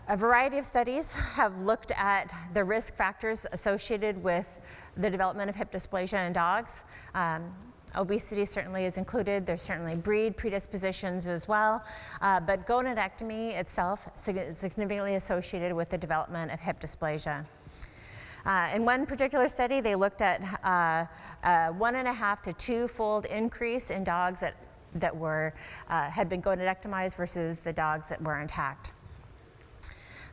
A variety of studies have looked at the risk factors associated with the development of hip dysplasia in dogs. Obesity certainly is included. There's certainly breed predispositions as well. But gonadectomy itself is significantly associated with the development of hip dysplasia. In one particular study, they looked at a 1.5 to 2-fold increase in dogs that had been gonadectomized versus the dogs that were intact.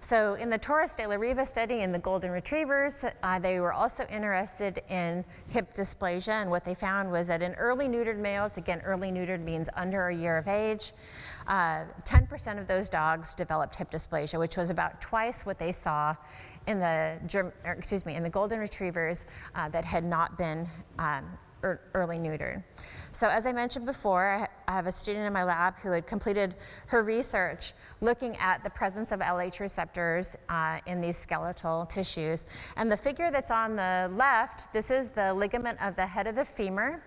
So in the Taurus de la Riva study in the golden retrievers, they were also interested in hip dysplasia, and what they found was that in early neutered males, again, early neutered means under a year of age, 10% of those dogs developed hip dysplasia, which was about twice what they saw in the golden retrievers that had not been early neutered. So as I mentioned before, I have a student in my lab who had completed her research looking at the presence of LH receptors in these skeletal tissues. And the figure that's on the left, this is the ligament of the head of the femur.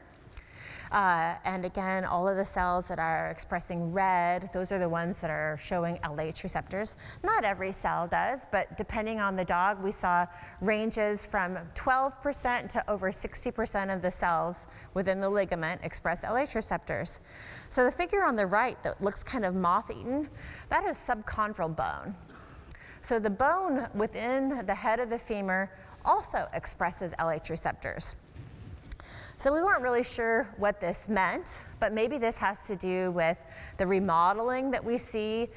And again, all of the cells that are expressing red, those are the ones that are showing LH receptors. Not every cell does, but depending on the dog, we saw ranges from 12% to over 60% of the cells within the ligament express LH receptors. So the figure on the right that looks kind of moth-eaten, that is subchondral bone. So the bone within the head of the femur also expresses LH receptors. So we weren't really sure what this meant, but maybe this has to do with the remodeling that we see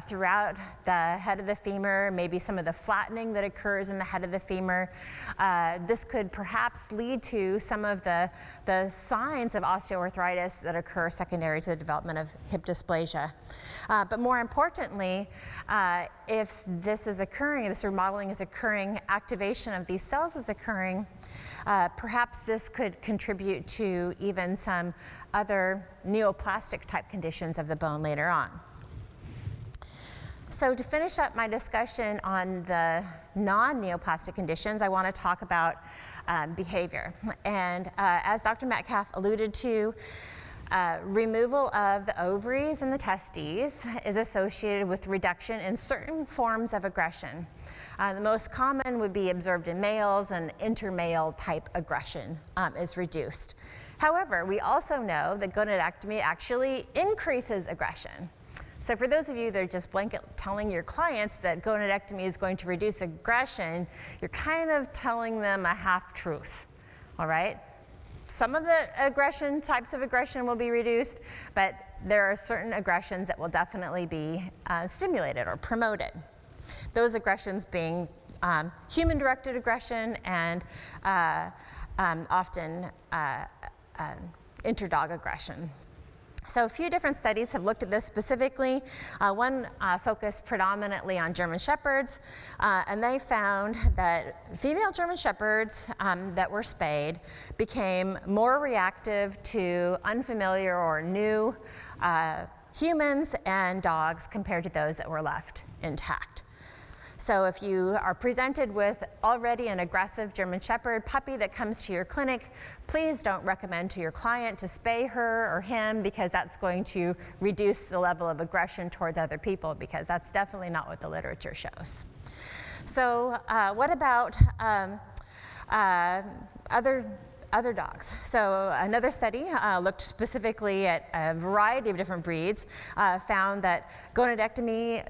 throughout the head of the femur, maybe some of the flattening that occurs in the head of the femur. This could perhaps lead to some of the signs of osteoarthritis that occur secondary to the development of hip dysplasia. But more importantly, if this is occurring, this remodeling is occurring, activation of these cells is occurring, perhaps this could contribute to even some other neoplastic type conditions of the bone later on. So to finish up my discussion on the non-neoplastic conditions, I want to talk about behavior. And as Dr. Metcalf alluded to, removal of the ovaries and the testes is associated with reduction in certain forms of aggression. The most common would be observed in males, and intermale type aggression is reduced. However, we also know that gonadectomy actually increases aggression. So for those of you that are just blanket telling your clients that gonadectomy is going to reduce aggression, you're kind of telling them a half-truth, all right? Some of the types of aggression will be reduced, but there are certain aggressions that will definitely be stimulated or promoted. Those aggressions being human-directed aggression and often interdog aggression. So a few different studies have looked at this specifically. One focused predominantly on German Shepherds, and they found that female German Shepherds that were spayed became more reactive to unfamiliar or new humans and dogs compared to those that were left intact. So if you are presented with already an aggressive German Shepherd puppy that comes to your clinic, please don't recommend to your client to spay her or him, because that's going to reduce the level of aggression towards other people, because that's definitely not what the literature shows. So what about other dogs? So another study looked specifically at a variety of different breeds, found that gonadectomy,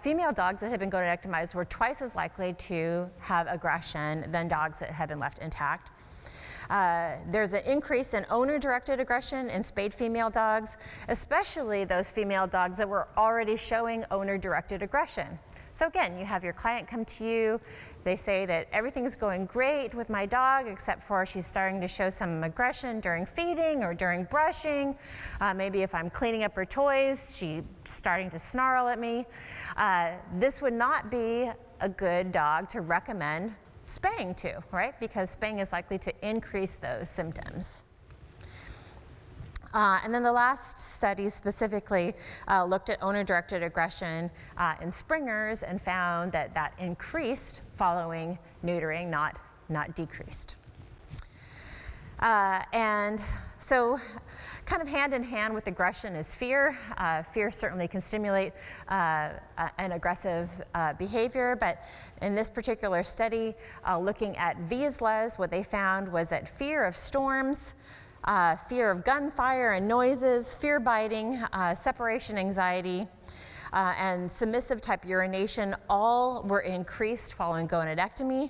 female dogs that had been gonadectomized were twice as likely to have aggression than dogs that had been left intact. There's an increase in owner-directed aggression in spayed female dogs, especially those female dogs that were already showing owner-directed aggression. So again, you have your client come to you, they say that everything's going great with my dog except for she's starting to show some aggression during feeding or during brushing. Maybe if I'm cleaning up her toys, she's starting to snarl at me. This would not be a good dog to recommend spaying to, right? Because spaying is likely to increase those symptoms. And then the last study specifically looked at owner-directed aggression in springers and found that that increased following neutering, not decreased. And so kind of hand in hand with aggression is fear. Fear certainly can stimulate an aggressive behavior, but in this particular study, looking at Wieslas, what they found was that fear of storms, fear of gunfire and noises, fear biting, separation anxiety, and submissive type urination all were increased following gonadectomy.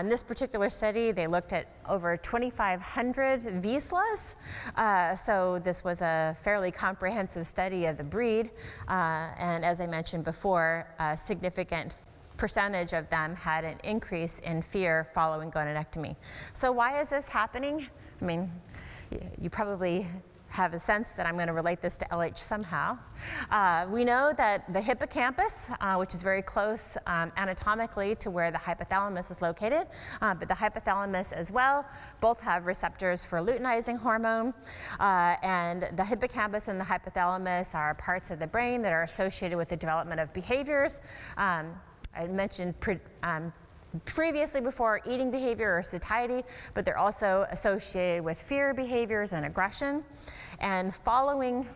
In this particular study, they looked at over 2,500 Vizslas. So this was a fairly comprehensive study of the breed. And as I mentioned before, a significant percentage of them had an increase in fear following gonadectomy. So why is this happening? I mean, you probably have a sense that I'm going to relate this to LH somehow. We know that the hippocampus, which is very close anatomically to where the hypothalamus is located, but the hypothalamus as well, both have receptors for luteinizing hormone, and the hippocampus and the hypothalamus are parts of the brain that are associated with the development of behaviors. I mentioned previously before eating behavior or satiety, but they're also associated with fear behaviors and aggression. And following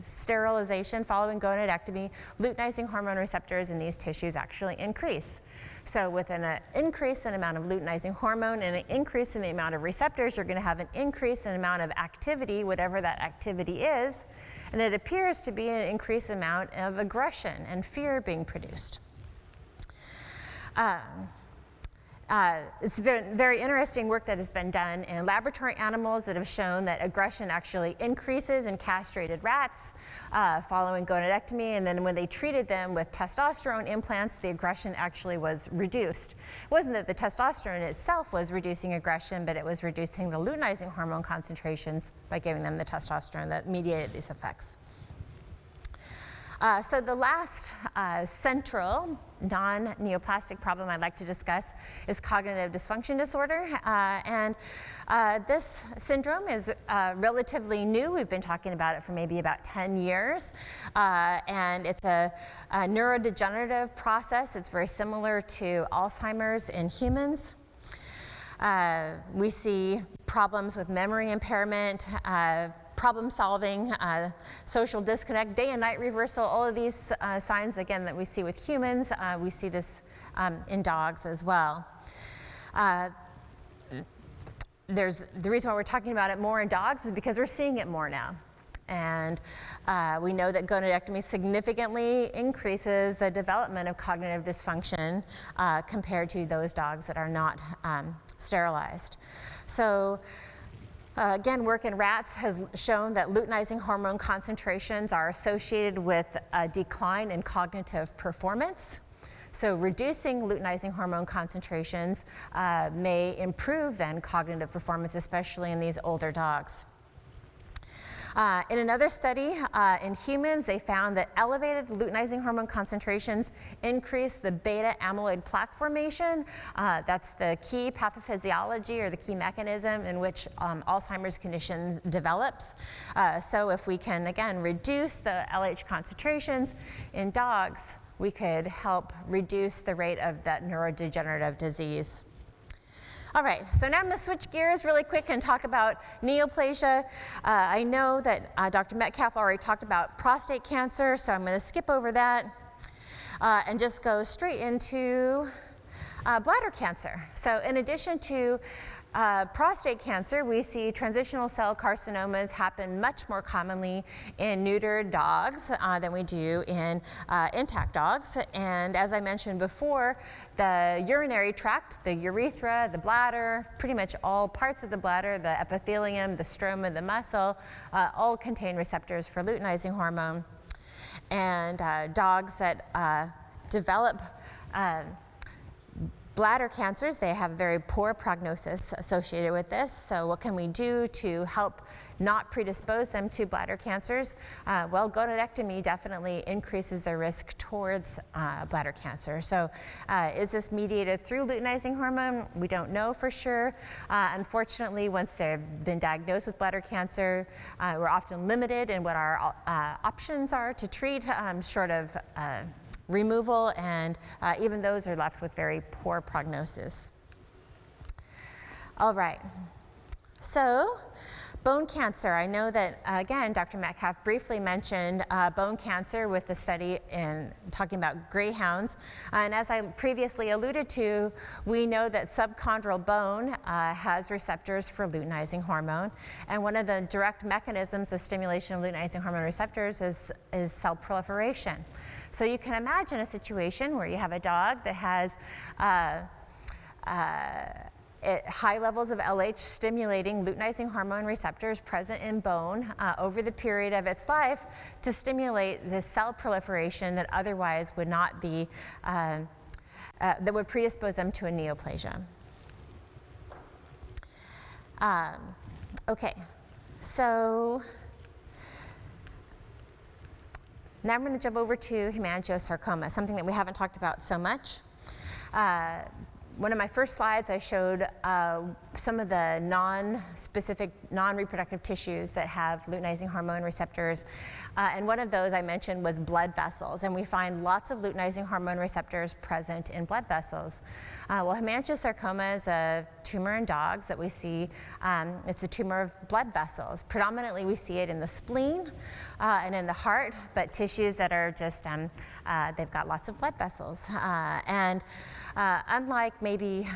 sterilization, following gonadectomy, luteinizing hormone receptors in these tissues actually increase. So with an increase in amount of luteinizing hormone and an increase in the amount of receptors, you're going to have an increase in amount of activity, whatever that activity is, and it appears to be an increased amount of aggression and fear being produced. It's been very interesting work that has been done in laboratory animals that have shown that aggression actually increases in castrated rats following gonadectomy, and then when they treated them with testosterone implants, the aggression actually was reduced. It wasn't that the testosterone itself was reducing aggression, but it was reducing the luteinizing hormone concentrations by giving them the testosterone that mediated these effects. So the last central non-neoplastic problem I'd like to discuss is cognitive dysfunction disorder. This syndrome is relatively new. We've been talking about it for maybe about 10 years. And it's a neurodegenerative process. It's very similar to Alzheimer's in humans. We see problems with memory impairment, problem solving, social disconnect, day and night reversal, all of these signs, again, that we see with humans, we see this in dogs as well. The reason why we're talking about it more in dogs is because we're seeing it more now. And we know that gonadectomy significantly increases the development of cognitive dysfunction compared to those dogs that are not sterilized. So again, work in rats has shown that luteinizing hormone concentrations are associated with a decline in cognitive performance. So reducing luteinizing hormone concentrations may improve then cognitive performance, especially in these older dogs. In another study in humans, they found that elevated luteinizing hormone concentrations increase the beta amyloid plaque formation. That's the key pathophysiology or the key mechanism in which Alzheimer's condition develops. So if we can, again, reduce the LH concentrations in dogs, we could help reduce the rate of that neurodegenerative disease. All right, so now I'm going to switch gears really quick and talk about neoplasia. I know that Dr. Metcalf already talked about prostate cancer, so I'm going to skip over that and just go straight into bladder cancer. So in addition to prostate cancer, we see transitional cell carcinomas happen much more commonly in neutered dogs than we do in intact dogs. And as I mentioned before, the urinary tract, the urethra, the bladder, pretty much all parts of the bladder, the epithelium, the stroma, the muscle, all contain receptors for luteinizing hormone. And dogs that develop bladder cancers, they have very poor prognosis associated with this. So what can we do to help not predispose them to bladder cancers? Well, gonadectomy definitely increases their risk towards bladder cancer. So is this mediated through luteinizing hormone? We don't know for sure. Unfortunately, once they've been diagnosed with bladder cancer, we're often limited in what our options are to treat, short of removal, and even those are left with very poor prognosis. All right, so bone cancer. I know that, again, Dr. Metcalf briefly mentioned bone cancer with the study in talking about greyhounds. And as I previously alluded to, we know that subchondral bone has receptors for luteinizing hormone. And one of the direct mechanisms of stimulation of luteinizing hormone receptors is cell proliferation. So you can imagine a situation where you have a dog that has high levels of LH stimulating luteinizing hormone receptors present in bone over the period of its life to stimulate the cell proliferation that otherwise would not be, that would predispose them to a neoplasia. Okay, so now I'm going to jump over to hemangiosarcoma, something that we haven't talked about so much. One of my first slides, I showed some of the non-specific, non-reproductive tissues that have luteinizing hormone receptors. And one of those I mentioned was blood vessels. And we find lots of luteinizing hormone receptors present in blood vessels. Well, hemangiosarcoma is a tumor in dogs that we see. It's a tumor of blood vessels. Predominantly, we see it in the spleen and in the heart, but tissues that are just, they've got lots of blood vessels. Unlike maybe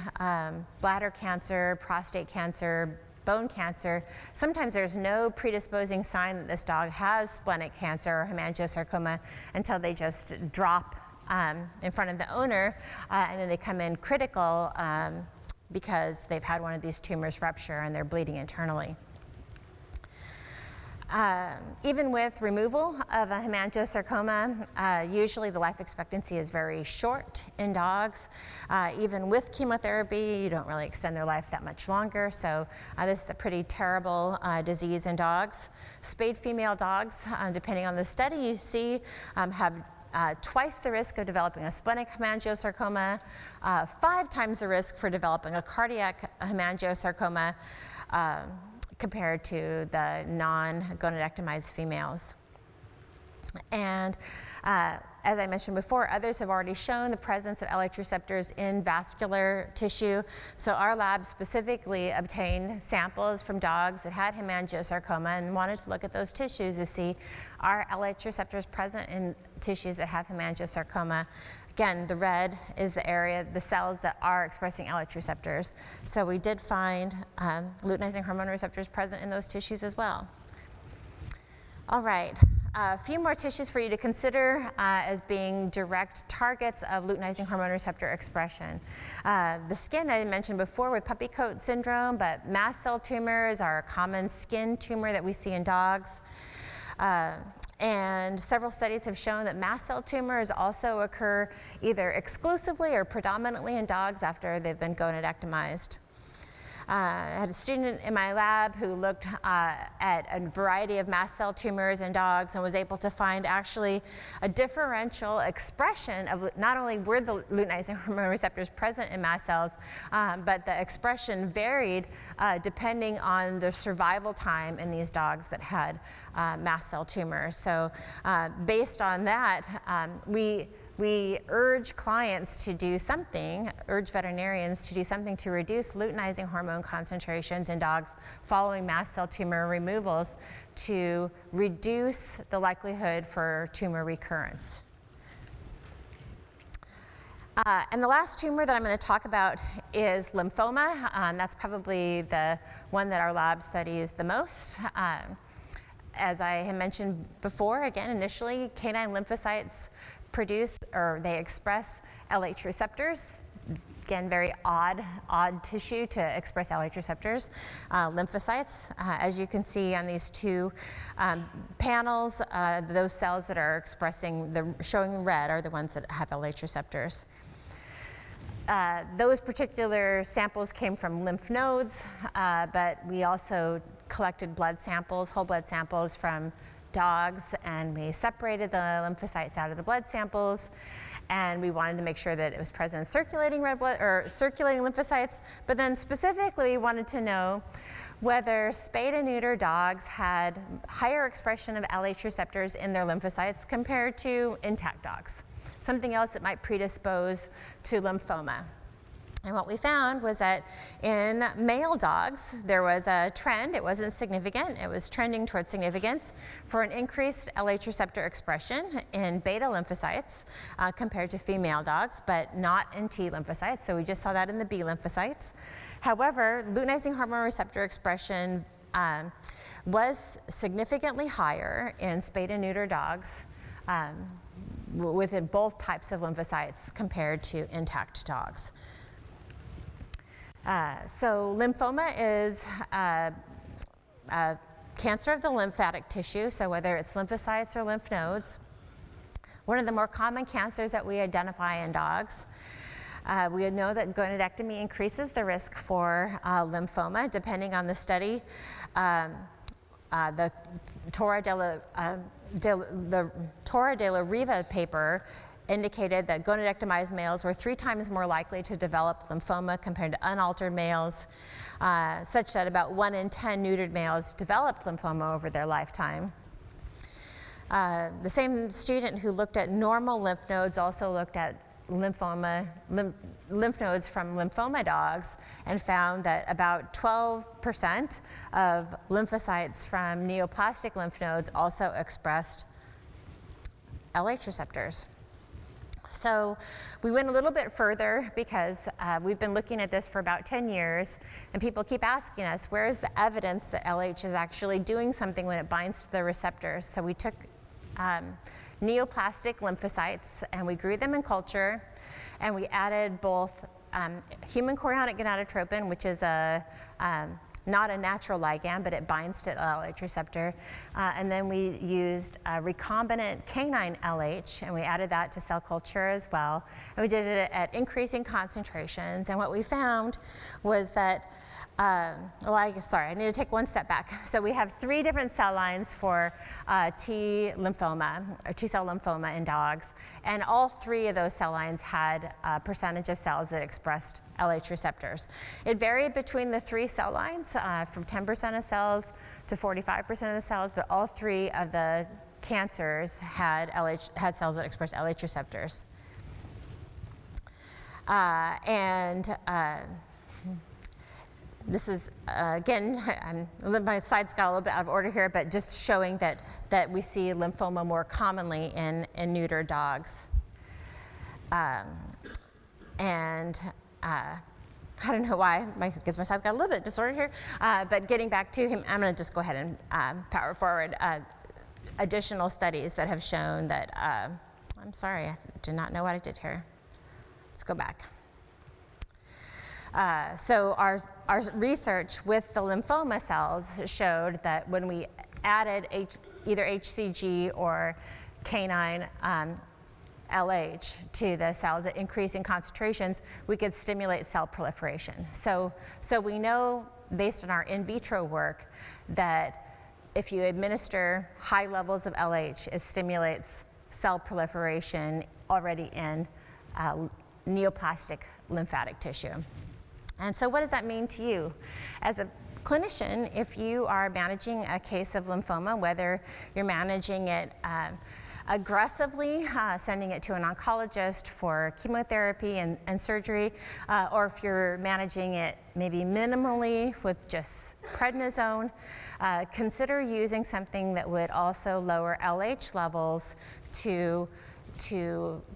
bladder cancer, prostate cancer, bone cancer, sometimes there's no predisposing sign that this dog has splenic cancer or hemangiosarcoma until they just drop in front of the owner, and then they come in critical because they've had one of these tumors rupture and they're bleeding internally. Even with removal of a hemangiosarcoma, usually the life expectancy is very short in dogs. Even with chemotherapy, you don't really extend their life that much longer. So this is a pretty terrible disease in dogs. Spayed female dogs, depending on the study you see, have twice the risk of developing a splenic hemangiosarcoma, 5 times the risk for developing a cardiac hemangiosarcoma, compared to the non-gonadectomized females. And as I mentioned before, others have already shown the presence of LH receptors in vascular tissue. So our lab specifically obtained samples from dogs that had hemangiosarcoma and wanted to look at those tissues to see are LH receptors present in tissues that have hemangiosarcoma. Again, the red is the area, the cells that are expressing LH receptors. So we did find luteinizing hormone receptors present in those tissues as well. All right, a few more tissues for you to consider as being direct targets of luteinizing hormone receptor expression. The skin I mentioned before with puppy coat syndrome, but mast cell tumors are a common skin tumor that we see in dogs. And several studies have shown that mast cell tumors also occur either exclusively or predominantly in dogs after they've been gonadectomized. I had a student in my lab who looked at a variety of mast cell tumors in dogs and was able to find actually a differential expression of not only were the luteinizing hormone receptors present in mast cells, but the expression varied depending on the survival time in these dogs that had mast cell tumors. So based on that, we urge clients to do something, urge veterinarians to do something to reduce luteinizing hormone concentrations in dogs following mast cell tumor removals to reduce the likelihood for tumor recurrence. And the last tumor that I'm going to talk about is lymphoma. That's probably the one that our lab studies the most. As I had mentioned before, again, initially, canine lymphocytes produce, or they express LH receptors. Again, very odd tissue to express LH receptors. Lymphocytes, as you can see on these two panels, those cells that are expressing, showing red are the ones that have LH receptors. Those particular samples came from lymph nodes, but we also collected blood samples, whole blood samples from dogs, and we separated the lymphocytes out of the blood samples, and we wanted to make sure that it was present in circulating red blood or circulating lymphocytes, but then specifically we wanted to know whether spayed and neuter dogs had higher expression of LH receptors in their lymphocytes compared to intact dogs, something else that might predispose to lymphoma. And what we found was that in male dogs, there was a trend. It wasn't significant. It was trending towards significance for an increased LH receptor expression in beta lymphocytes compared to female dogs, but not in T lymphocytes. So we just saw that in the B lymphocytes. However, luteinizing hormone receptor expression was significantly higher in spayed and neuter dogs within both types of lymphocytes compared to intact dogs. So lymphoma is a cancer of the lymphatic tissue, so whether it's lymphocytes or lymph nodes. One of the more common cancers that we identify in dogs. We know that gonadectomy increases the risk for lymphoma, depending on the study. The Torre de la Riva paper indicated that gonadectomized males were 3 times more likely to develop lymphoma compared to unaltered males, such that about 1 in 10 neutered males developed lymphoma over their lifetime. The same student who looked at normal lymph nodes also looked at lymph nodes from lymphoma dogs and found that about 12% of lymphocytes from neoplastic lymph nodes also expressed LH receptors. So we went a little bit further because we've been looking at this for about 10 years, and people keep asking us, where is the evidence that LH is actually doing something when it binds to the receptors? So we took neoplastic lymphocytes and we grew them in culture, and we added both human chorionic gonadotropin, which is not a natural ligand, but it binds to the LH receptor. And then we used recombinant canine LH, and we added that to cell culture as well. And we did it at increasing concentrations. And what we found was that, I need to take one step back. So we have 3 different cell lines for T lymphoma, or T-cell lymphoma in dogs. And all 3 of those cell lines had a percentage of cells that expressed LH receptors. It varied between the 3 cell lines, from 10% of cells to 45% of the cells, but all 3 of the cancers had cells that expressed LH receptors. This was, again, my slides got a little bit out of order here, but just showing that we see lymphoma more commonly in neuter dogs. I don't know why, because my slides got a little bit disordered here, but getting back to him, I'm going to just go ahead and power forward additional studies that have shown that, I'm sorry, I did not know what I did here. Let's go back. So our research with the lymphoma cells showed that when we added either HCG or canine LH to the cells at increasing concentrations, we could stimulate cell proliferation. So we know, based on our in vitro work, that if you administer high levels of LH, it stimulates cell proliferation already in neoplastic lymphatic tissue. And so what does that mean to you? As a clinician, if you are managing a case of lymphoma, whether you're managing it aggressively, sending it to an oncologist for chemotherapy and surgery, or if you're managing it maybe minimally with just prednisone, consider using something that would also lower LH levels to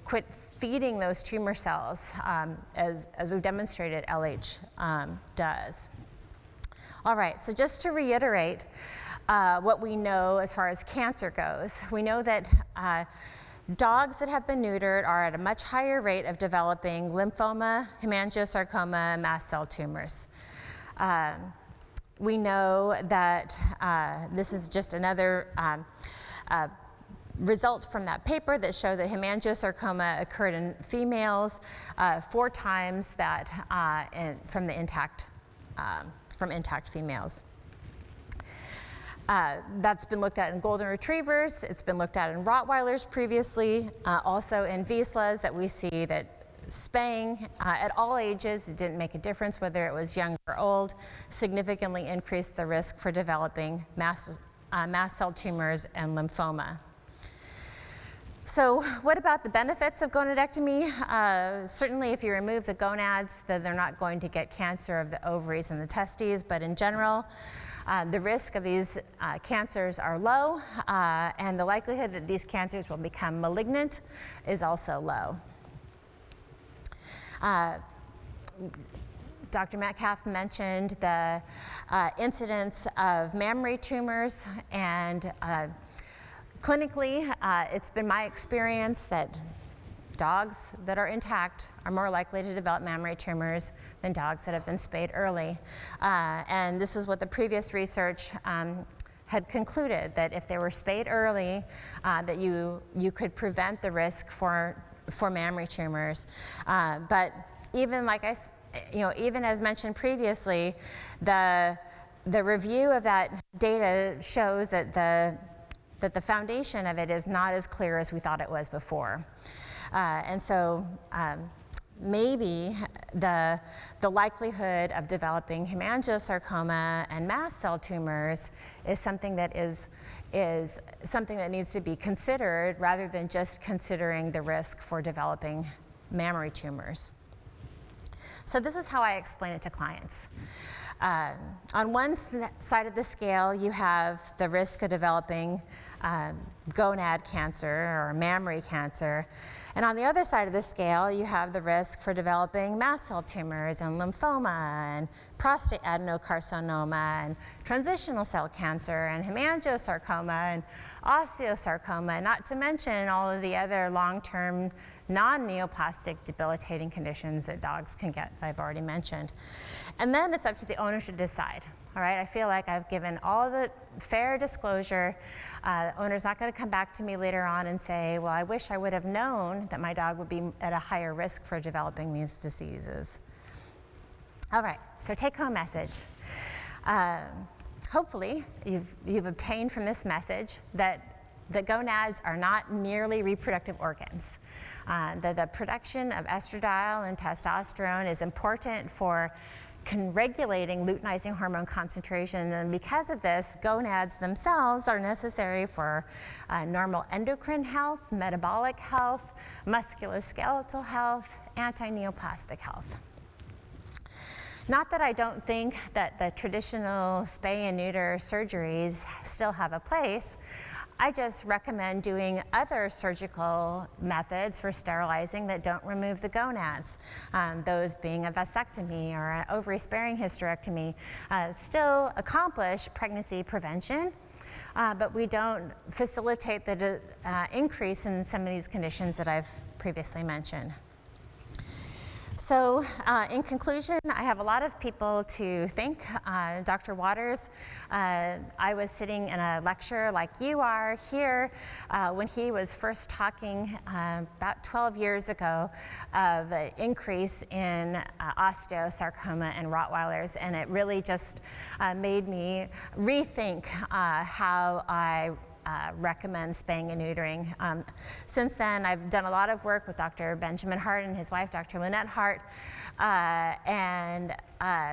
quit feeding those tumor cells, as we've demonstrated LH does. All right, so just to reiterate what we know as far as cancer goes, we know that dogs that have been neutered are at a much higher rate of developing lymphoma, hemangiosarcoma, and mast cell tumors. We know that this is just another result from that paper that showed that hemangiosarcoma occurred in females 4 times that from intact females. That's been looked at in golden retrievers. It's been looked at in Rottweilers previously, also in Vizslas, that we see that spaying at all ages, it didn't make a difference whether it was young or old, significantly increased the risk for developing mast cell tumors and lymphoma. So what about the benefits of gonadectomy? Certainly if you remove the gonads, then they're not going to get cancer of the ovaries and the testes, but in general, the risk of these cancers are low, and the likelihood that these cancers will become malignant is also low. Dr. Metcalf mentioned the incidence of mammary tumors, and clinically, it's been my experience that dogs that are intact are more likely to develop mammary tumors than dogs that have been spayed early. And this is what the previous research had concluded, that if they were spayed early, that you could prevent the risk for mammary tumors. But even even as mentioned previously, the review of that data shows that the foundation of it is not as clear as we thought it was before. And so maybe the likelihood of developing hemangiosarcoma and mast cell tumors is something that something that needs to be considered, rather than just considering the risk for developing mammary tumors. So this is how I explain it to clients. On one side of the scale, you have the risk of developing gonad cancer or mammary cancer. And on the other side of the scale, you have the risk for developing mast cell tumors and lymphoma and prostate adenocarcinoma and transitional cell cancer and hemangiosarcoma and osteosarcoma, not to mention all of the other long-term non-neoplastic debilitating conditions that dogs can get that I've already mentioned. And then it's up to the owner to decide. All right, I feel like I've given all the fair disclosure. The owner's not going to come back to me later on and say, well, I wish I would have known that my dog would be at a higher risk for developing these diseases. All right, so take-home message. Hopefully, you've obtained from this message that the gonads are not merely reproductive organs. The production of estradiol and testosterone is important for regulating luteinizing hormone concentration, and because of this, gonads themselves are necessary for normal endocrine health, metabolic health, musculoskeletal health, anti-neoplastic health. Not that I don't think that the traditional spay and neuter surgeries still have a place. I just recommend doing other surgical methods for sterilizing that don't remove the gonads, those being a vasectomy or an ovary-sparing hysterectomy. Still accomplish pregnancy prevention, but we don't facilitate the increase in some of these conditions that I've previously mentioned. So in conclusion, I have a lot of people to thank. Dr. Waters, I was sitting in a lecture like you are here when he was first talking about 12 years ago of an increase in osteosarcoma and Rottweilers, and it really just made me rethink how I recommend spaying and neutering. Since then, I've done a lot of work with Dr. Benjamin Hart and his wife, Dr. Lynette Hart, and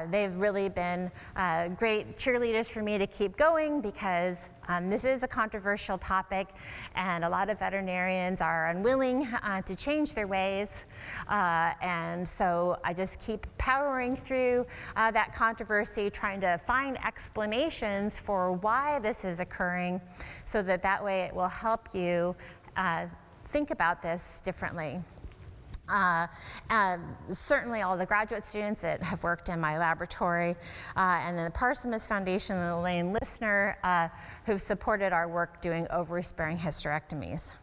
they've really been great cheerleaders for me to keep going, because this is a controversial topic, and a lot of veterinarians are unwilling to change their ways, and so I just keep powering through that controversy, trying to find explanations for why this is occurring, so that way it will help you think about this differently. Certainly all the graduate students that have worked in my laboratory, and then the Parsimus Foundation and Elaine Lissner, who've supported our work doing ovary-sparing hysterectomies.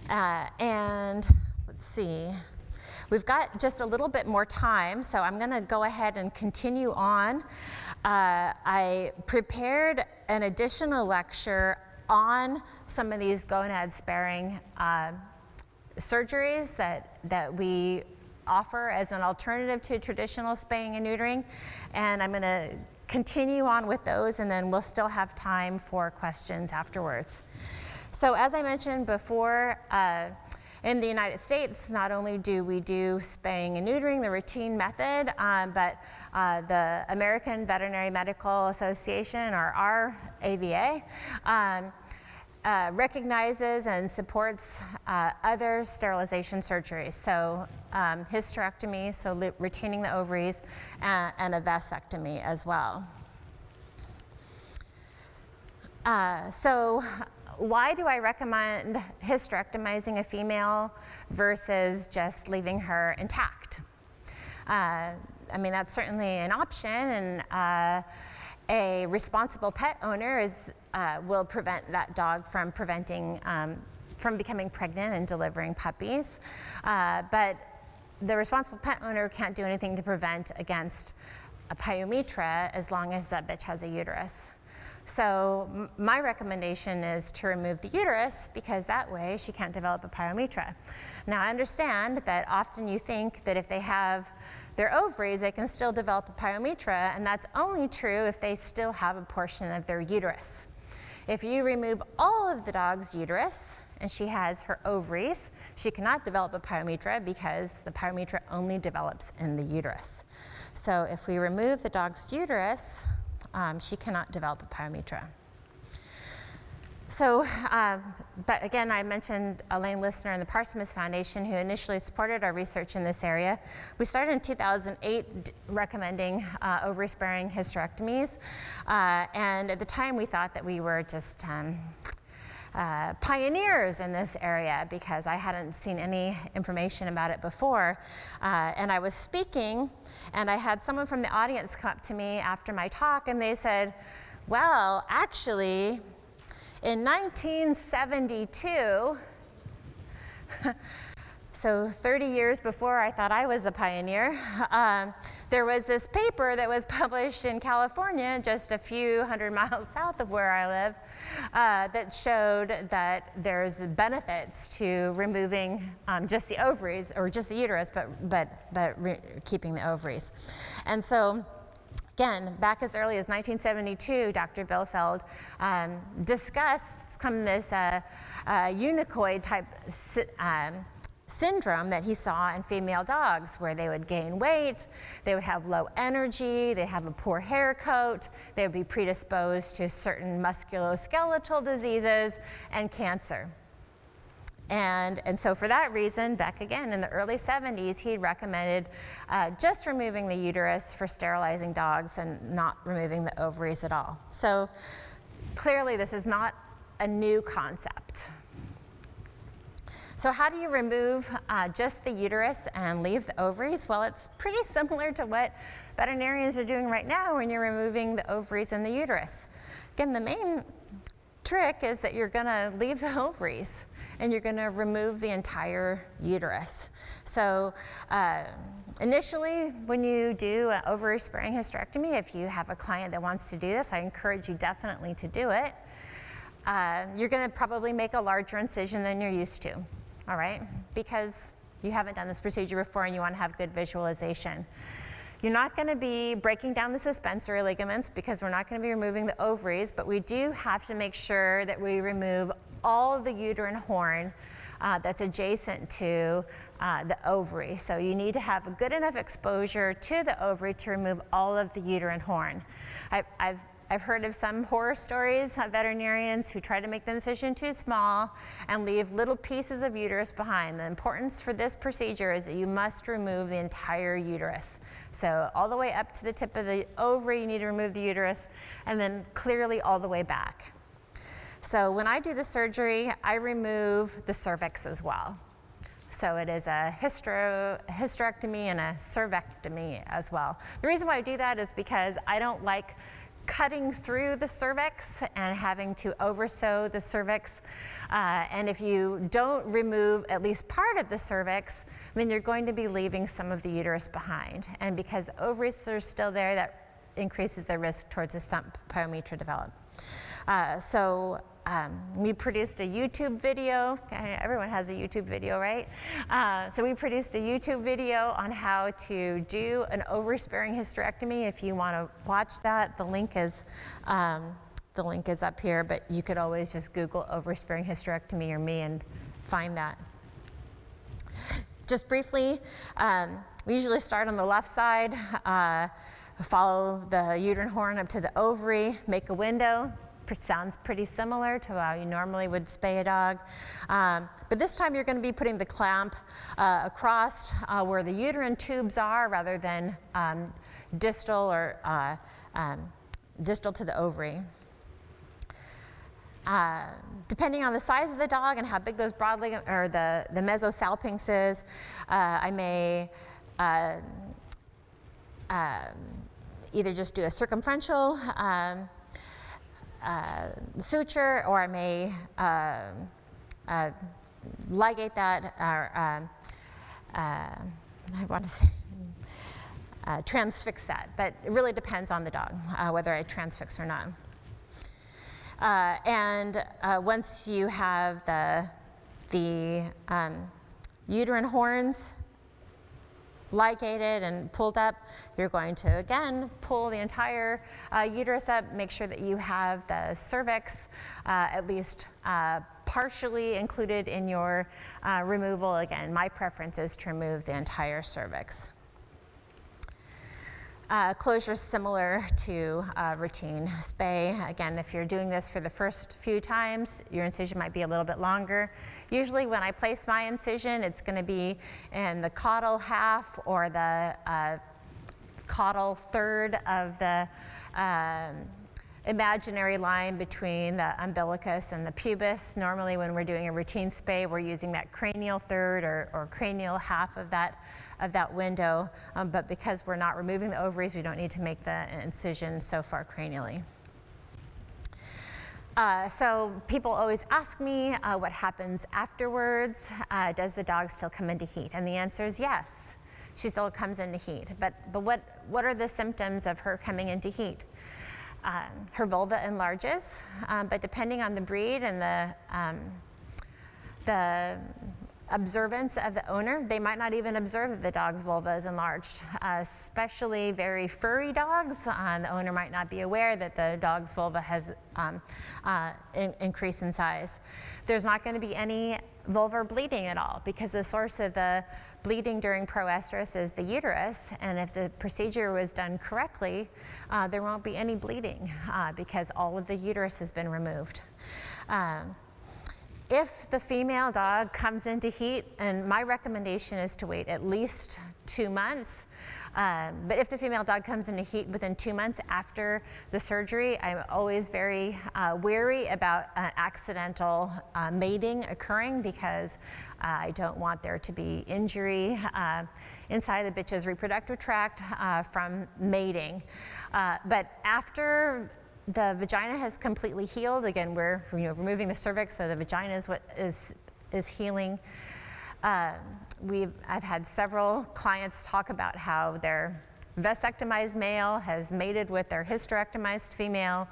And let's see, we've got just a little bit more time, so I'm going to go ahead and continue on. I prepared an additional lecture on some of these gonad-sparing surgeries that we offer as an alternative to traditional spaying and neutering, and I'm going to continue on with those, and then we'll still have time for questions afterwards. So as I mentioned before, in the United States, not only do we do spaying and neutering, the routine method, but the American Veterinary Medical Association, or RAVA, recognizes and supports other sterilization surgeries, so hysterectomy, so retaining the ovaries, and a vasectomy as well. So why do I recommend hysterectomizing a female versus just leaving her intact? I mean, that's certainly an option, and a responsible pet owner will prevent that dog from preventing from becoming pregnant and delivering puppies. But the responsible pet owner can't do anything to prevent against a pyometra as long as that bitch has a uterus. So my recommendation is to remove the uterus, because that way she can't develop a pyometra. Now I understand that often you think that if they have their ovaries, they can still develop a pyometra, and that's only true if they still have a portion of their uterus. If you remove all of the dog's uterus and she has her ovaries, she cannot develop a pyometra because the pyometra only develops in the uterus. So if we remove the dog's uterus, she cannot develop a pyometra. So, but again, I mentioned Elaine Listner and the Parsonage Foundation, who initially supported our research in this area. We started in 2008 recommending ovary-sparing hysterectomies, and at the time we thought that we were just pioneers in this area, because I hadn't seen any information about it before. And I was speaking, and I had someone from the audience come up to me after my talk, and they said, well, actually, in 1972, so 30 years before I thought I was a pioneer, there was this paper that was published in California, just a few hundred miles south of where I live, that showed that there's benefits to removing just the ovaries, or just the uterus, but keeping the ovaries. And so, again, back as early as 1972, Dr. Bielefeld discussed this unicoid type syndrome that he saw in female dogs, where they would gain weight, they would have low energy, they'd have a poor hair coat, they would be predisposed to certain musculoskeletal diseases and cancer. And so for that reason, back again in the early 70s, he recommended just removing the uterus for sterilizing dogs and not removing the ovaries at all. So clearly this is not a new concept. So how do you remove just the uterus and leave the ovaries? Well, it's pretty similar to what veterinarians are doing right now when you're removing the ovaries and the uterus. Again, the main trick is that you're going to leave the ovaries and you're going to remove the entire uterus. So initially, when you do an ovary-sparing hysterectomy, if you have a client that wants to do this, I encourage you definitely to do it. You're going to probably make a larger incision than you're used to, all right? Because you haven't done this procedure before and you want to have good visualization. You're not going to be breaking down the suspensory ligaments, because we're not going to be removing the ovaries, but we do have to make sure that we remove all of the uterine horn that's adjacent to the ovary. So you need to have a good enough exposure to the ovary to remove all of the uterine horn. I've heard of some horror stories of veterinarians who try to make the incision too small and leave little pieces of uterus behind. The importance for this procedure is that you must remove the entire uterus. So all the way up to the tip of the ovary, you need to remove the uterus, and then clearly all the way back. So when I do the surgery, I remove the cervix as well. So it is a hysterectomy and a cervectomy as well. The reason why I do that is because I don't like cutting through the cervix and having to oversew the cervix. And if you don't remove at least part of the cervix, then you're going to be leaving some of the uterus behind. And because ovaries are still there, that increases the risk towards a stump pyometra develop. We produced a YouTube video. Everyone has a YouTube video, right? So we produced a YouTube video on how to do an ovary-sparing hysterectomy. If you want to watch that, the link is up here, but you could always just Google ovary-sparing hysterectomy or me and find that. Just briefly, we usually start on the left side, follow the uterine horn up to the ovary, make a window. Sounds pretty similar to how you normally would spay a dog. But this time you're going to be putting the clamp across where the uterine tubes are, rather than distal to the ovary. Depending on the size of the dog and how big those broad ligament or the mesosalpinx is, I may either just do a circumferential suture, or I may ligate that, or I want to say transfix that, but it really depends on the dog whether I transfix or not. Once you have the uterine horns ligated and pulled up, you're going to again pull the entire uterus up, make sure that you have the cervix at least partially included in your removal. Again, my preference is to remove the entire cervix. Closure is similar to routine spay. Again, if you're doing this for the first few times, your incision might be a little bit longer. Usually when I place my incision, it's going to be in the caudal half or the caudal third of the imaginary line between the umbilicus and the pubis. Normally when we're doing a routine spay, we're using that cranial third or cranial half of that window, but because we're not removing the ovaries, we don't need to make the incision so far cranially. So people always ask me what happens afterwards. Does the dog still come into heat? And the answer is yes, she still comes into heat. But what are the symptoms of her coming into heat? Her vulva enlarges, but depending on the breed and the observance of the owner, they might not even observe that the dog's vulva is enlarged. Especially very furry dogs, the owner might not be aware that the dog's vulva has increased in size. There's not going to be any vulvar bleeding at all because the source of the bleeding during proestrus is the uterus, and if the procedure was done correctly, there won't be any bleeding because all of the uterus has been removed. If the female dog comes into heat, and my recommendation is to wait at least 2 months, but if the female dog comes into heat within 2 months after the surgery, I'm always very wary about accidental mating occurring because I don't want there to be injury inside the bitch's reproductive tract from mating. But after the vagina has completely healed, again, we're removing the cervix, so the vagina is what is healing. I've had several clients talk about how their vasectomized male has mated with their hysterectomized female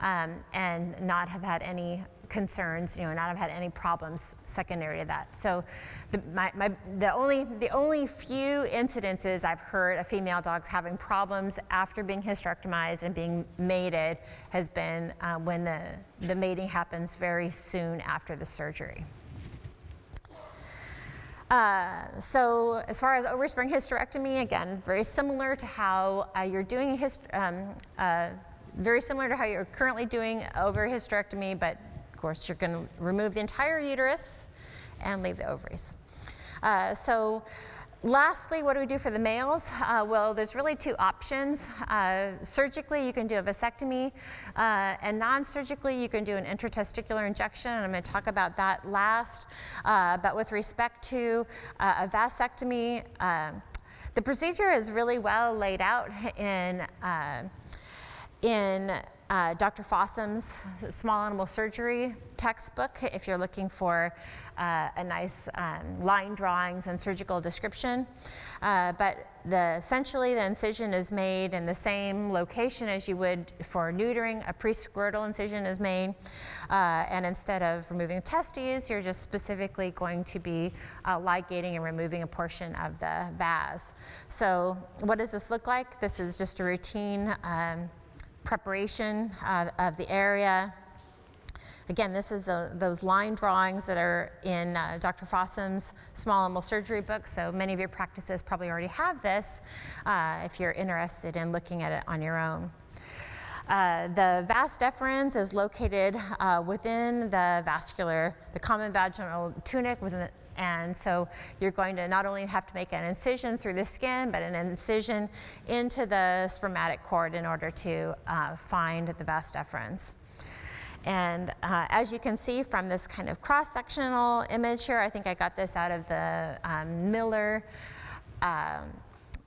and not have had any concerns, not have had any problems secondary to that. So the only few incidences I've heard of female dogs having problems after being hysterectomized and being mated has been when the mating happens very soon after the surgery. So as far as overspring hysterectomy, again, very similar to how you're doing very similar to how you're currently doing over hysterectomy, but of course you're going to remove the entire uterus and leave the ovaries. So lastly, what do we do for the males? Well, there's really two options. Surgically, you can do a vasectomy, and non-surgically, you can do an intratesticular injection, and I'm going to talk about that last. But with respect to a vasectomy, the procedure is really well laid out in Dr. Fossum's small animal surgery textbook if you're looking for a nice line drawings and surgical description. But essentially the incision is made in the same location as you would for neutering. A pre-scrotal incision is made, and instead of removing the testes, you're just specifically going to be ligating and removing a portion of the vas. So what does this look like? This is just a routine preparation of the area. Again, this is those line drawings that are in Dr. Fossum's small animal surgery book, so many of your practices probably already have this if you're interested in looking at it on your own. The vas deferens is located within the common vaginal tunic, and so you're going to not only have to make an incision through the skin, but an incision into the spermatic cord in order to find the vas deferens. And as you can see from this kind of cross-sectional image here, I think I got this out of the Miller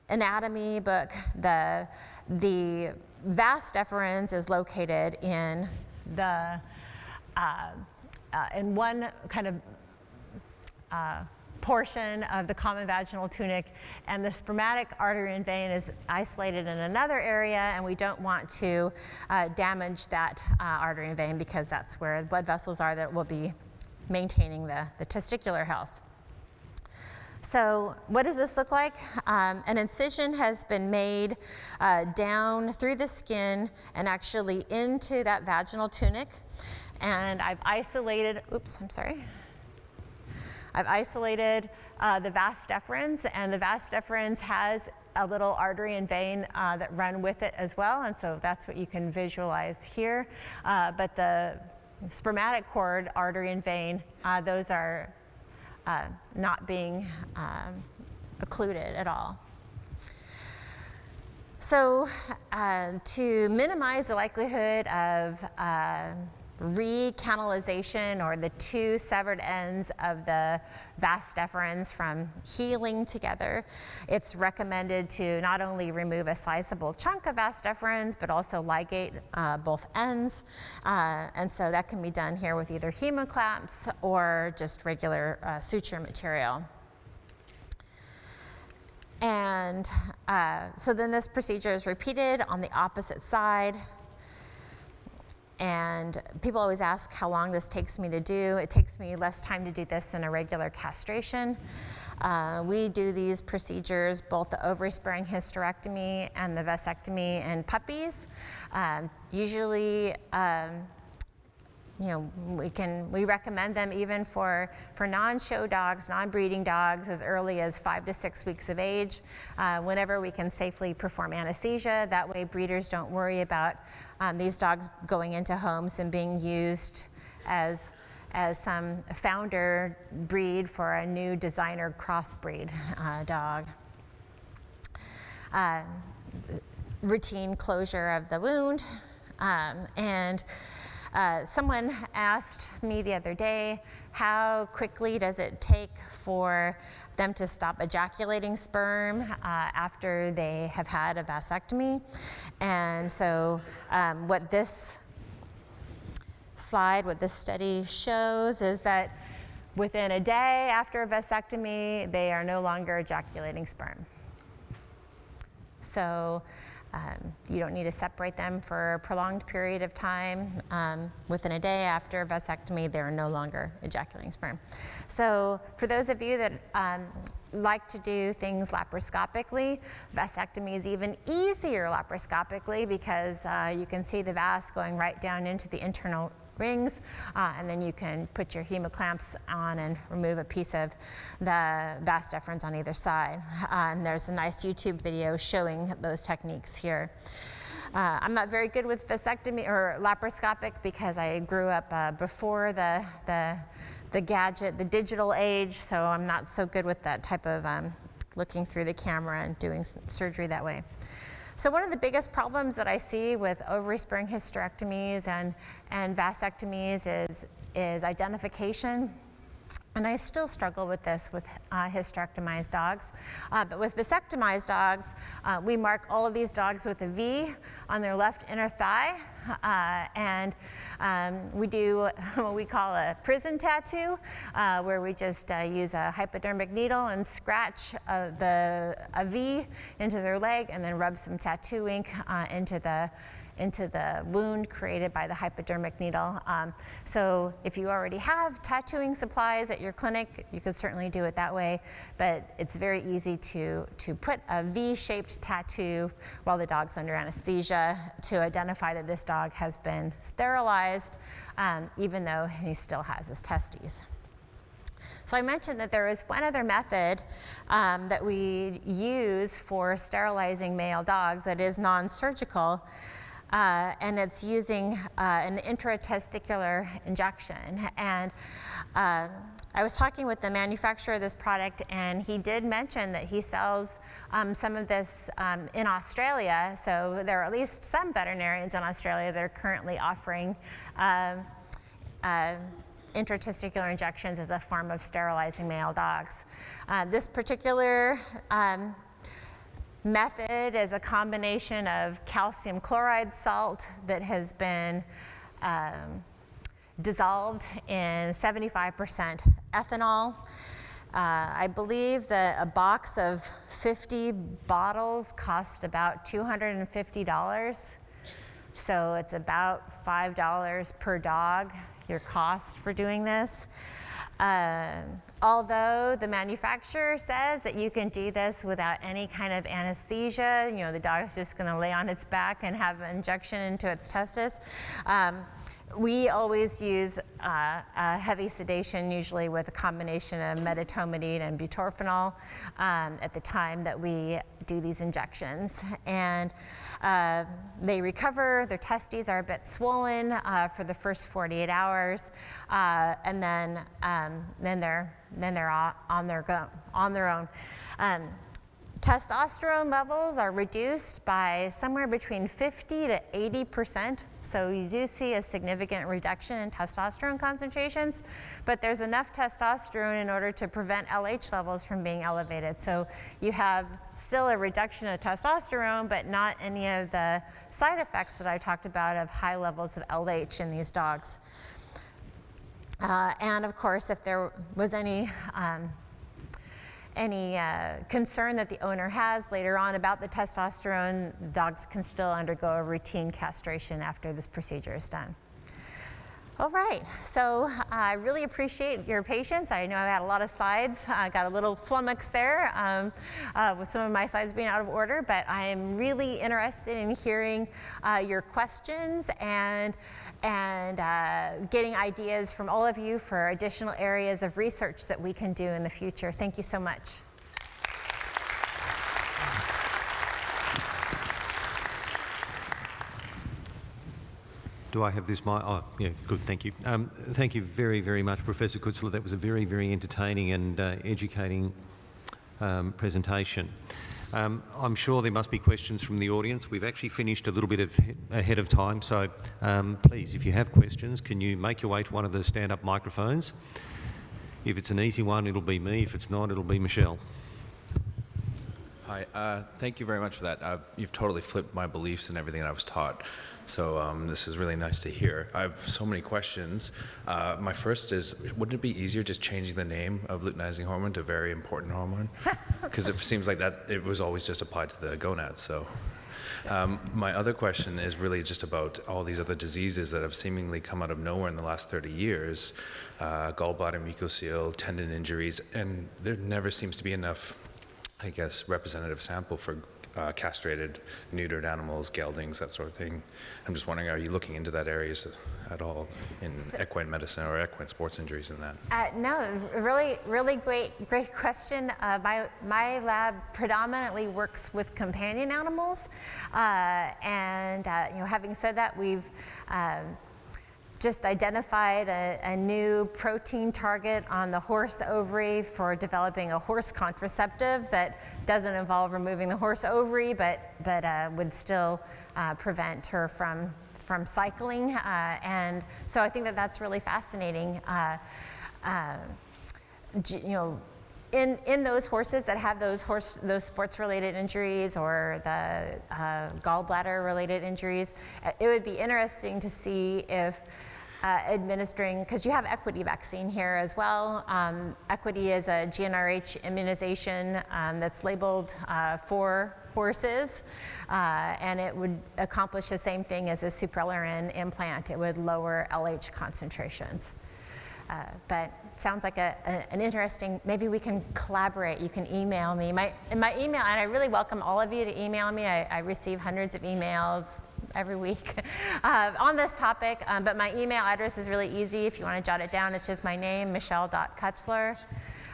anatomy book. The vas deferens is located in in one kind of portion of the common vaginal tunic, and the spermatic artery and vein is isolated in another area, and we don't want to damage that artery and vein because that's where the blood vessels are that will be maintaining the testicular health. So what does this look like? An incision has been made down through the skin and actually into that vaginal tunic, and I've isolated, I've isolated the vas deferens, and the vas deferens has a little artery and vein that run with it as well, and so that's what you can visualize here. But the spermatic cord, artery and vein, those are not being occluded at all. So to minimize the likelihood of recanalization, or the two severed ends of the vas deferens from healing together, it's recommended to not only remove a sizable chunk of vas deferens, but also ligate both ends. And so that can be done here with either hemoclamps or just regular suture material. And so then this procedure is repeated on the opposite side. And people always ask how long this takes me to do. It takes me less time to do this than a regular castration. We do these procedures, both the ovary-sparing hysterectomy and the vasectomy in puppies. Usually, we recommend them even for non-show dogs, non-breeding dogs, as early as 5 to 6 weeks of age, whenever we can safely perform anesthesia. That way breeders don't worry about these dogs going into homes and being used as some founder breed for a new designer crossbreed dog. Routine closure of the wound, someone asked me the other day, how quickly does it take for them to stop ejaculating sperm after they have had a vasectomy? And so what this study shows is that within a day after a vasectomy, they are no longer ejaculating sperm. So you don't need to separate them for a prolonged period of time. Within a day after a vasectomy, they're no longer ejaculating sperm. So for those of you that like to do things laparoscopically, vasectomy is even easier laparoscopically because you can see the vas going right down into the internal rings, and then you can put your hemoclamps on and remove a piece of the vas deferens on either side. And there's a nice YouTube video showing those techniques here. I'm not very good with vasectomy or laparoscopic because I grew up before the gadget, the digital age, so I'm not so good with that type of looking through the camera and doing surgery that way. So one of the biggest problems that I see with ovary-sparing hysterectomies and vasectomies is identification. And I still struggle with this with hysterectomized dogs. But with vasectomized dogs, we mark all of these dogs with a V on their left inner thigh. And we do what we call a prison tattoo, where we just use a hypodermic needle and scratch a V into their leg and then rub some tattoo ink into the wound created by the hypodermic needle. So if you already have tattooing supplies at your clinic, you could certainly do it that way, but it's very easy to put a V-shaped tattoo while the dog's under anesthesia to identify that this dog has been sterilized, even though he still has his testes. So I mentioned that there is one other method that we use for sterilizing male dogs that is non-surgical, and it's using an intratesticular injection. And I was talking with the manufacturer of this product, and he did mention that he sells some of this in Australia. So there are at least some veterinarians in Australia that are currently offering intratesticular injections as a form of sterilizing male dogs. This particular method is a combination of calcium chloride salt that has been dissolved in 75% ethanol. I believe that a box of 50 bottles cost about $250. So it's about $5 per dog, your cost for doing this. Although the manufacturer says that you can do this without any kind of anesthesia, you know, the dog's just going to lay on its back and have an injection into its testis. We always use a heavy sedation, usually with a combination of medetomidine and butorphanol at the time that we do these injections. And they recover, their testes are a bit swollen for the first 48 hours, and then they're on their own. Testosterone levels are reduced by somewhere between 50 to 80%. So you do see a significant reduction in testosterone concentrations, but there's enough testosterone in order to prevent LH levels from being elevated. So you have still a reduction of testosterone, but not any of the side effects that I talked about of high levels of LH in these dogs. And of course, if there was any concern that the owner has later on about the testosterone, dogs can still undergo a routine castration after this procedure is done. All right, so I really appreciate your patience. I know I had a lot of slides. I got a little flummoxed there with some of my slides being out of order, but I am really interested in hearing your questions and getting ideas from all of you for additional areas of research that we can do in the future. Thank you so much. Do I have this mic? Oh, yeah, good, thank you. Thank you very, very much, Professor Kutzler. That was a very, very entertaining and educating presentation. I'm sure there must be questions from the audience. We've actually finished a little bit ahead of time, so please, if you have questions, can you make your way to one of the stand-up microphones? If it's an easy one, it'll be me. If it's not, it'll be Michelle. Hi, thank you very much for that. You've totally flipped my beliefs and everything that I was taught. So this is really nice to hear. I have so many questions. My first is, wouldn't it be easier just changing the name of luteinizing hormone to very important hormone? Because it seems like that it was always just applied to the gonads. So my other question is really just about all these other diseases that have seemingly come out of nowhere in the last 30 years, gallbladder mucocele, tendon injuries, and there never seems to be enough, I guess, representative sample for castrated, neutered animals, geldings, that sort of thing. I'm just wondering, are you looking into that areas at all in equine medicine or equine sports injuries in that? No, really great question. My lab predominantly works with companion animals, and having said that, we've just identified a new protein target on the horse ovary for developing a horse contraceptive that doesn't involve removing the horse ovary, but would still prevent her from cycling. And so I think that that's really fascinating. In those horses that have those sports-related injuries or the gallbladder-related injuries, it would be interesting to see if administering, because you have equity vaccine here as well. Equity is a GnRH immunization that's labeled for horses, and it would accomplish the same thing as a suprelorin implant. It would lower LH concentrations. But sounds like an interesting, maybe we can collaborate. You can email me. My email, and I really welcome all of you to email me. I receive hundreds of emails every week on this topic, but my email address is really easy. If you want to jot it down, it's just my name, michelle.kutzler,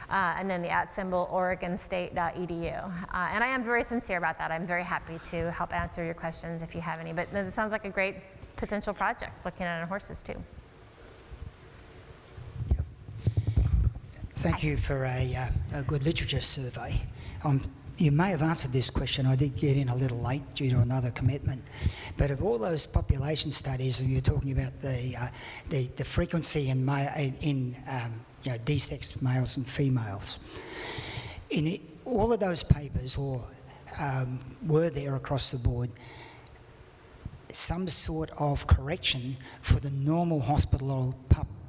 and then the @ oregonstate.edu. And I am very sincere about that. I'm very happy to help answer your questions if you have any, but it sounds like a great potential project looking at horses too. Thank you for a good literature survey. You may have answered this question. I did get in a little late due to another commitment. But of all those population studies, and you're talking about the frequency in desexed males and females, in all of those papers, were there across the board some sort of correction for the normal hospital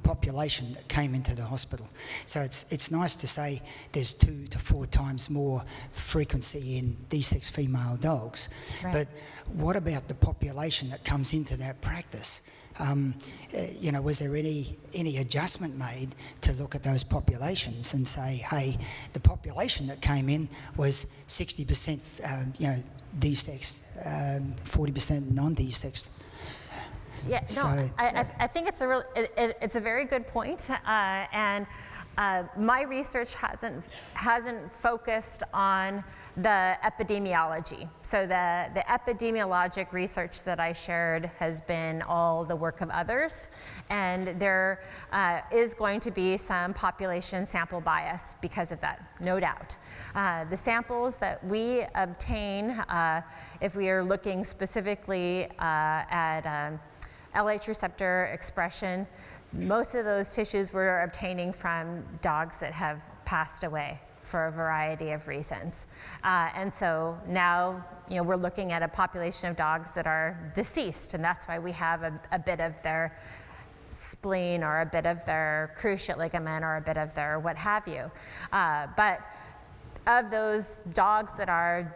population that came into the hospital. So it's nice to say there's 2 to 4 times more frequency in desexed female dogs. Right. But what about the population that comes into that practice? Was there any adjustment made to look at those populations and say, hey, the population that came in was 60% desexed, 40% non-desexed? Yeah, no, So, I think it's a very good point, and my research hasn't focused on the epidemiology. So the epidemiologic research that I shared has been all the work of others, and there is going to be some population sample bias because of that, no doubt. The samples that we obtain, if we are looking specifically at LH receptor expression, most of those tissues we're obtaining from dogs that have passed away for a variety of reasons. And so now, we're looking at a population of dogs that are deceased, and that's why we have a bit of their spleen or a bit of their cruciate ligament or a bit of their what have you. But of those dogs that are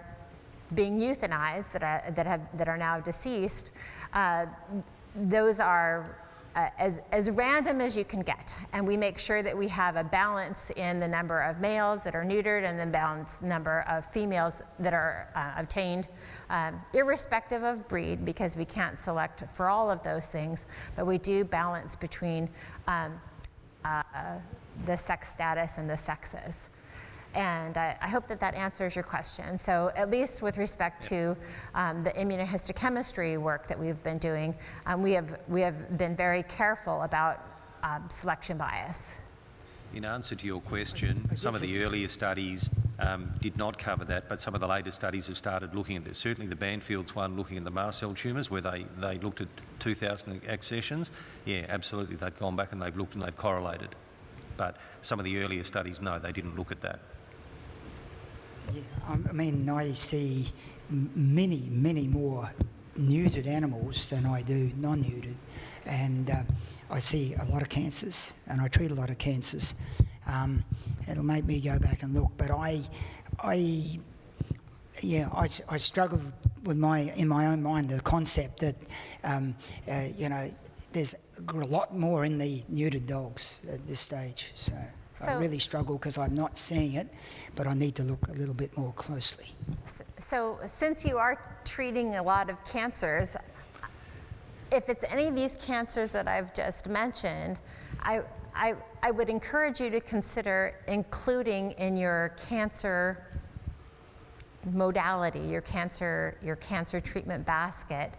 being euthanized, that are now deceased, those are as random as you can get, and we make sure that we have a balance in the number of males that are neutered and the balanced number of females that are obtained, irrespective of breed, because we can't select for all of those things, but we do balance between the sex status and the sexes. And I hope that answers your question. So at least with respect to the immunohistochemistry work that we've been doing, we have been very careful about selection bias. In answer to your question, some of the earlier studies did not cover that, but some of the later studies have started looking at this. Certainly the Banfield's one looking at the mast cell tumours, where they looked at 2,000 accessions. Yeah, absolutely, they've gone back and they've looked and they've correlated. But some of the earlier studies, no, they didn't look at that. Yeah, I mean, I see many, many more neutered animals than I do non-neutered, and I see a lot of cancers, and I treat a lot of cancers. It'll make me go back and look, but I struggle with in my own mind the concept that there's a lot more in the neutered dogs at this stage. So I really struggle because I'm not seeing it, but I need to look a little bit more closely. So since you are treating a lot of cancers, if it's any of these cancers that I've just mentioned, I would encourage you to consider including in your cancer modality, your cancer treatment basket,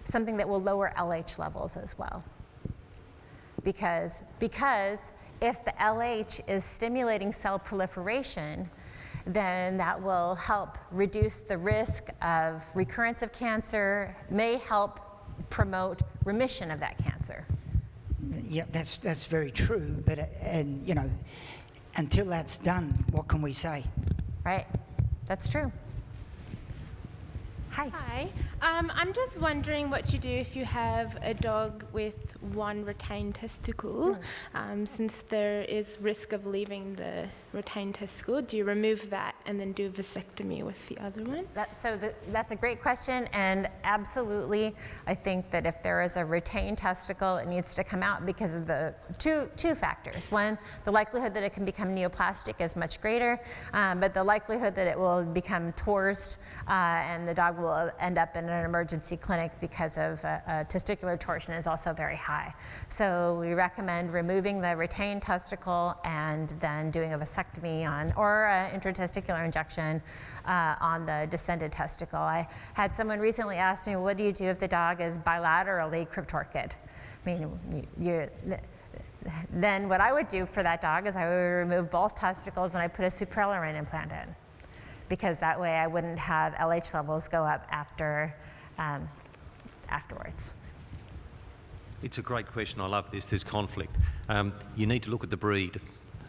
something that will lower LH levels as well. Because if the LH is stimulating cell proliferation, then that will help reduce the risk of recurrence of cancer, may help promote remission of that cancer. Yeah, that's very true, but until that's done, what can we say? Right, that's true. Hi. Hi. I'm just wondering what you do if you have a dog with one retained testicle, since there is risk of leaving the retained testicle. Do you remove that and then do a vasectomy with the other one? That's a great question, and absolutely, I think that if there is a retained testicle, it needs to come out because of the two factors. One, the likelihood that it can become neoplastic is much greater, but the likelihood that it will become torsed and the dog will end up in an emergency clinic because of testicular torsion is also very high. So we recommend removing the retained testicle and then doing a vasectomy or an intratesticular injection on the descended testicle. I had someone recently ask me, what do you do if the dog is bilaterally cryptorchid? I mean, then what I would do for that dog is I would remove both testicles and I put a supralerin implant in, because that way I wouldn't have LH levels go up afterwards. It's a great question. I love this. There's conflict. You need to look at the breed.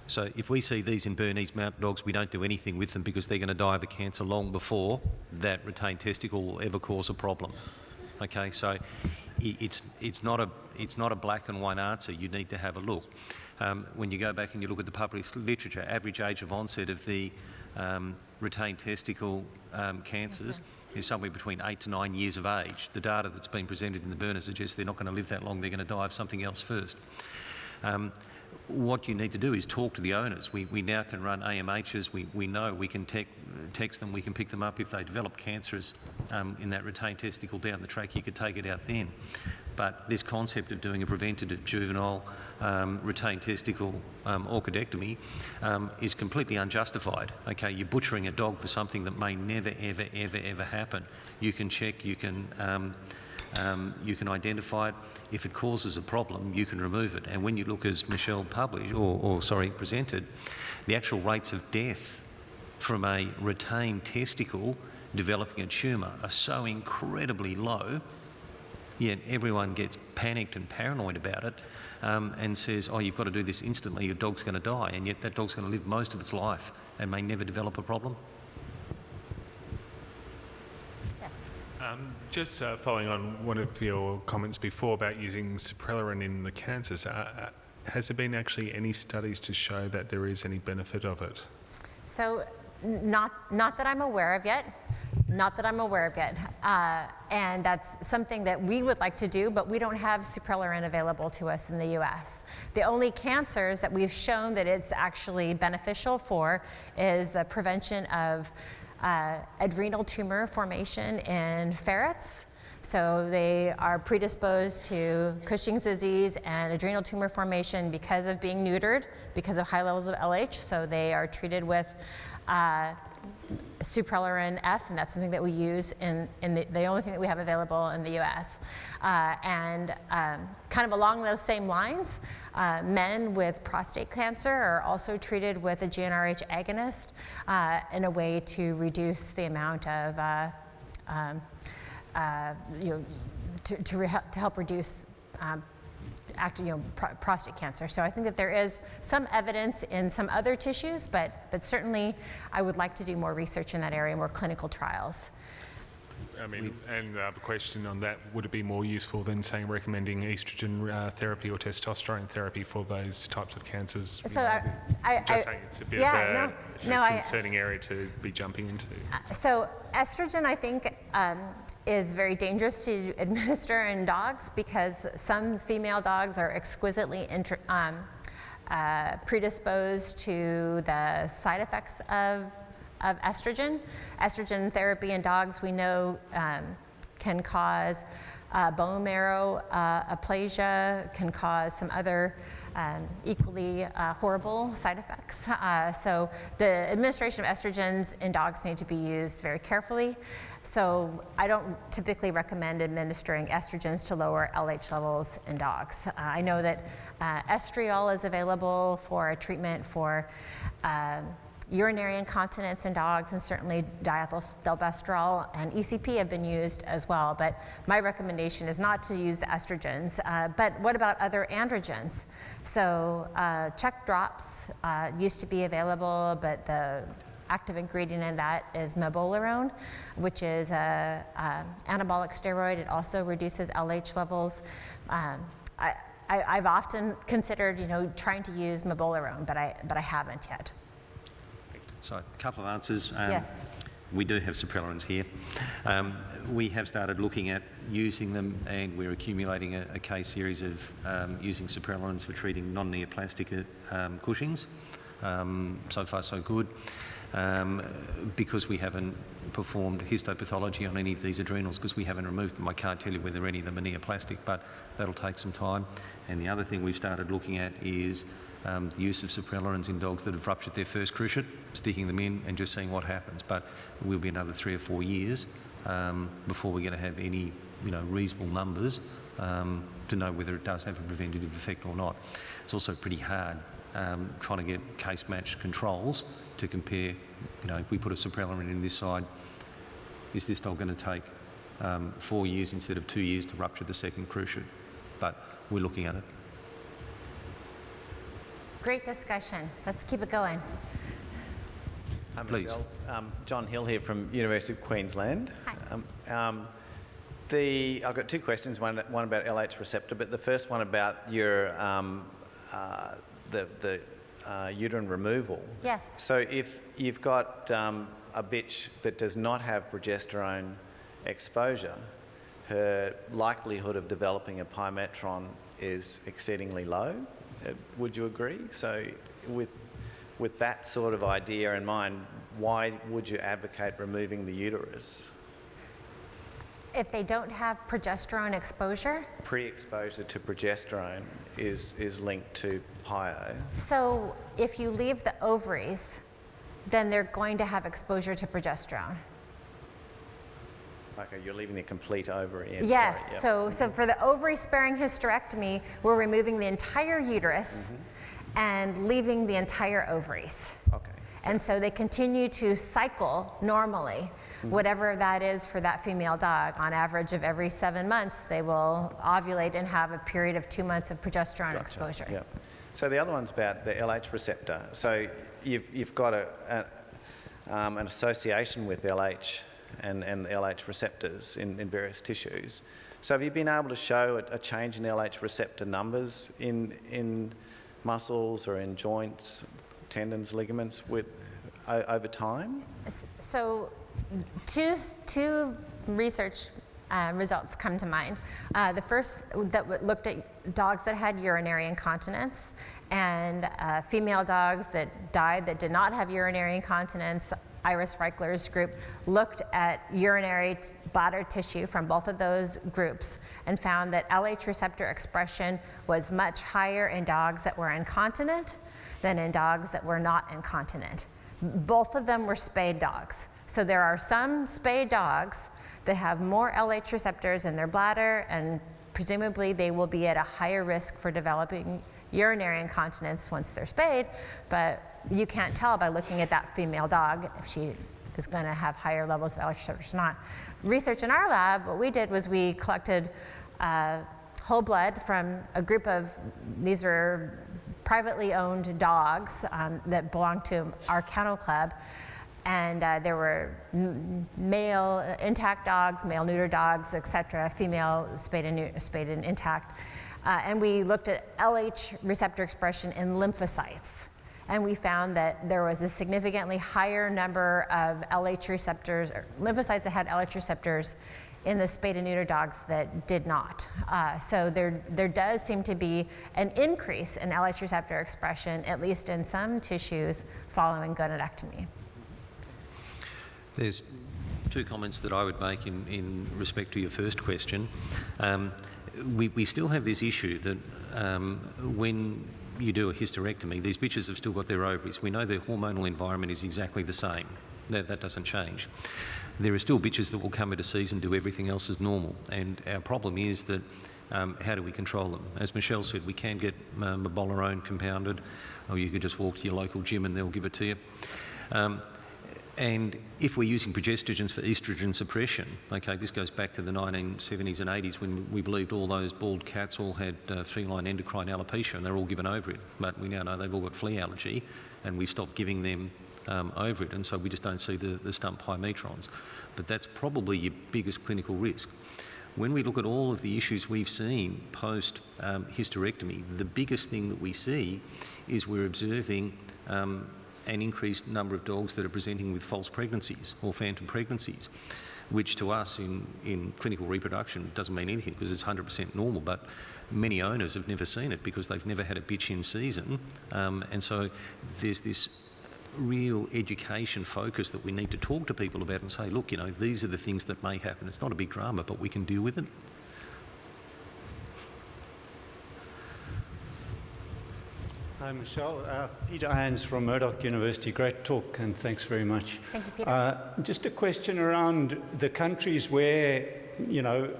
So if we see these in Bernese Mountain Dogs, we don't do anything with them because they're going to die of a cancer long before that retained testicle will ever cause a problem. Okay, so it's not a black and white answer. You need to have a look. When you go back and you look at the published literature, average age of onset of the retained testicle cancers is somewhere between 8 to 9 years of age. The data that's been presented in the burner suggests they're not going to live that long. They're going to die of something else first. What you need to do is talk to the owners. We now can run AMHs. We know we can text them. We can pick them up if they develop cancers in that retained testicle down the track. You could take it out then. But this concept of doing a preventative juvenile retained testicle orchidectomy is completely unjustified. Okay, you're butchering a dog for something that may never, ever, ever, ever happen. You can check. You can identify it. If it causes a problem, you can remove it. And when you look, as Michelle published, presented, the actual rates of death from a retained testicle developing a tumour are so incredibly low, yet everyone gets panicked and paranoid about it and says, oh, you've got to do this instantly, your dog's going to die, and yet that dog's going to live most of its life and may never develop a problem. Just following on one of your comments before about using Suprelorin in the cancers, has there been actually any studies to show that there is any benefit of it? So, not that I'm aware of yet. Not that I'm aware of yet. And that's something that we would like to do, but we don't have Suprelorin available to us in the US. The only cancers that we've shown that it's actually beneficial for is the prevention of adrenal tumor formation in ferrets. So they are predisposed to Cushing's disease and adrenal tumor formation because of being neutered, because of high levels of LH. So they are treated with Suprelorin F, and that's something that we use in the only thing that we have available in the US. And kind of along those same lines, men with prostate cancer are also treated with a GnRH agonist in a way to reduce the amount of, to help reduce prostate cancer. So I think that there is some evidence in some other tissues, but certainly I would like to do more research in that area, more clinical trials. I mean, and the question on that, would it be more useful than, saying, recommending estrogen therapy or testosterone therapy for those types of cancers? So just saying it's a bit of a concerning area to be jumping into. So estrogen, I think, is very dangerous to administer in dogs because some female dogs are exquisitely predisposed to the side effects of estrogen. Estrogen therapy in dogs, we know, can cause bone marrow aplasia, can cause some other equally horrible side effects. So the administration of estrogens in dogs need to be used very carefully. So I don't typically recommend administering estrogens to lower LH levels in dogs. I know that estriol is available for a treatment for urinary incontinence in dogs, and certainly diethylstilbestrol and ECP have been used as well. But my recommendation is not to use estrogens. But what about other androgens? So check drops used to be available, but the active ingredient in that is mebolarone, which is an anabolic steroid. It also reduces LH levels. I've often considered, trying to use mebolarone, but I haven't yet. So a couple of answers. Yes. We do have Suprelorins here. We have started looking at using them, and we're accumulating a case series of using Suprelorins for treating non-neoplastic Cushing's. So far, so good. Because we haven't performed histopathology on any of these adrenals, because we haven't removed them, I can't tell you whether any of them are neoplastic, but that'll take some time. And the other thing we've started looking at is the use of Suprelorins in dogs that have ruptured their first cruciate, sticking them in and just seeing what happens. But it will be another 3 or 4 years before we're going to have any, reasonable numbers to know whether it does have a preventative effect or not. It's also pretty hard trying to get case-matched controls to compare. If we put a Suprelorin in this side, is this dog going to take 4 years instead of 2 years to rupture the second cruciate? But we're looking at it. Great discussion. Let's keep it going. Hi, Please. Michelle. John Hill here from University of Queensland. Hi. I've got two questions, one about LH receptor, but the first one about your the uterine removal. Yes. So if you've got a bitch that does not have progesterone exposure, her likelihood of developing a pyometron is exceedingly low. Would you agree? So with that sort of idea in mind, why would you advocate removing the uterus? If they don't have progesterone exposure? Pre-exposure to progesterone is linked to pyo. So if you leave the ovaries, then they're going to have exposure to progesterone. Okay, you're leaving the complete ovary. Yes, sorry, yep. so for the ovary-sparing hysterectomy, we're removing the entire uterus and leaving the entire ovaries. Okay. And so they continue to cycle normally, whatever that is for that female dog. On average of every 7 months, they will ovulate and have a period of 2 months of progesterone exposure. Yep. So the other one's about the LH receptor. So you've got an association with LH and LH receptors in various tissues. So have you been able to show a change in LH receptor numbers in muscles or in joints, tendons, ligaments over time? So two research results come to mind. The first that looked at dogs that had urinary incontinence and female dogs that died that did not have urinary incontinence. Iris Reichler's group looked at urinary bladder tissue from both of those groups and found that LH receptor expression was much higher in dogs that were incontinent than in dogs that were not incontinent. Both of them were spayed dogs. So there are some spayed dogs that have more LH receptors in their bladder, and presumably they will be at a higher risk for developing urinary incontinence once they're spayed, but you can't tell by looking at that female dog if she is going to have higher levels of LH receptors or not. Research in our lab, what we did was we collected whole blood from a group of, these are privately owned dogs that belong to our kennel club, and there were male intact dogs, male neuter dogs, etc., female spayed and intact. And we looked at LH receptor expression in lymphocytes. And we found that there was a significantly higher number of LH receptors, or lymphocytes that had LH receptors in the spayed and neuter dogs that did not. So there does seem to be an increase in LH receptor expression, at least in some tissues, following gonadectomy. There's two comments that I would make in respect to your first question. We still have this issue that when you do a hysterectomy, these bitches have still got their ovaries. We know their hormonal environment is exactly the same. That doesn't change. There are still bitches that will come into season, do everything else as normal. And our problem is that how do we control them? As Michelle said, we can get mebolarone compounded, or you could just walk to your local gym and they'll give it to you. And if we're using progestogens for estrogen suppression, okay, this goes back to the 1970s and 80s when we believed all those bald cats all had feline endocrine alopecia and they're all given Ovid. But we now know they've all got flea allergy and we stopped giving them Ovid, and so we just don't see the stump pyometrons. But that's probably your biggest clinical risk. When we look at all of the issues we've seen post hysterectomy, the biggest thing that we see is we're observing an increased number of dogs that are presenting with false pregnancies or phantom pregnancies, which to us in clinical reproduction doesn't mean anything because it's 100% normal, but many owners have never seen it because they've never had a bitch in season. And so there's this real education focus that we need to talk to people about and say, look, you know, these are the things that may happen. It's not a big drama, but we can deal with it. Hi, Michelle. Peter Irons from Murdoch University. Great talk, and thanks very much. Thank you, Peter. Just a question around the countries where, you know,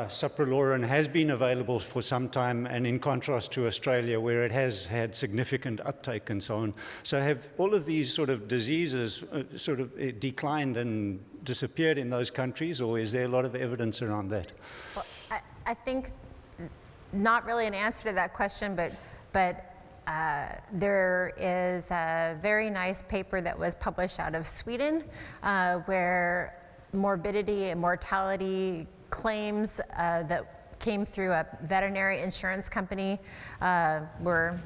Sopralorin has been available for some time, and in contrast to Australia, where it has had significant uptake and so on. So have all of these sort of diseases sort of declined and disappeared in those countries, or is there a lot of evidence around that? Well, I think not really an answer to that question, but there is a very nice paper that was published out of Sweden where morbidity and mortality claims that came through a veterinary insurance company were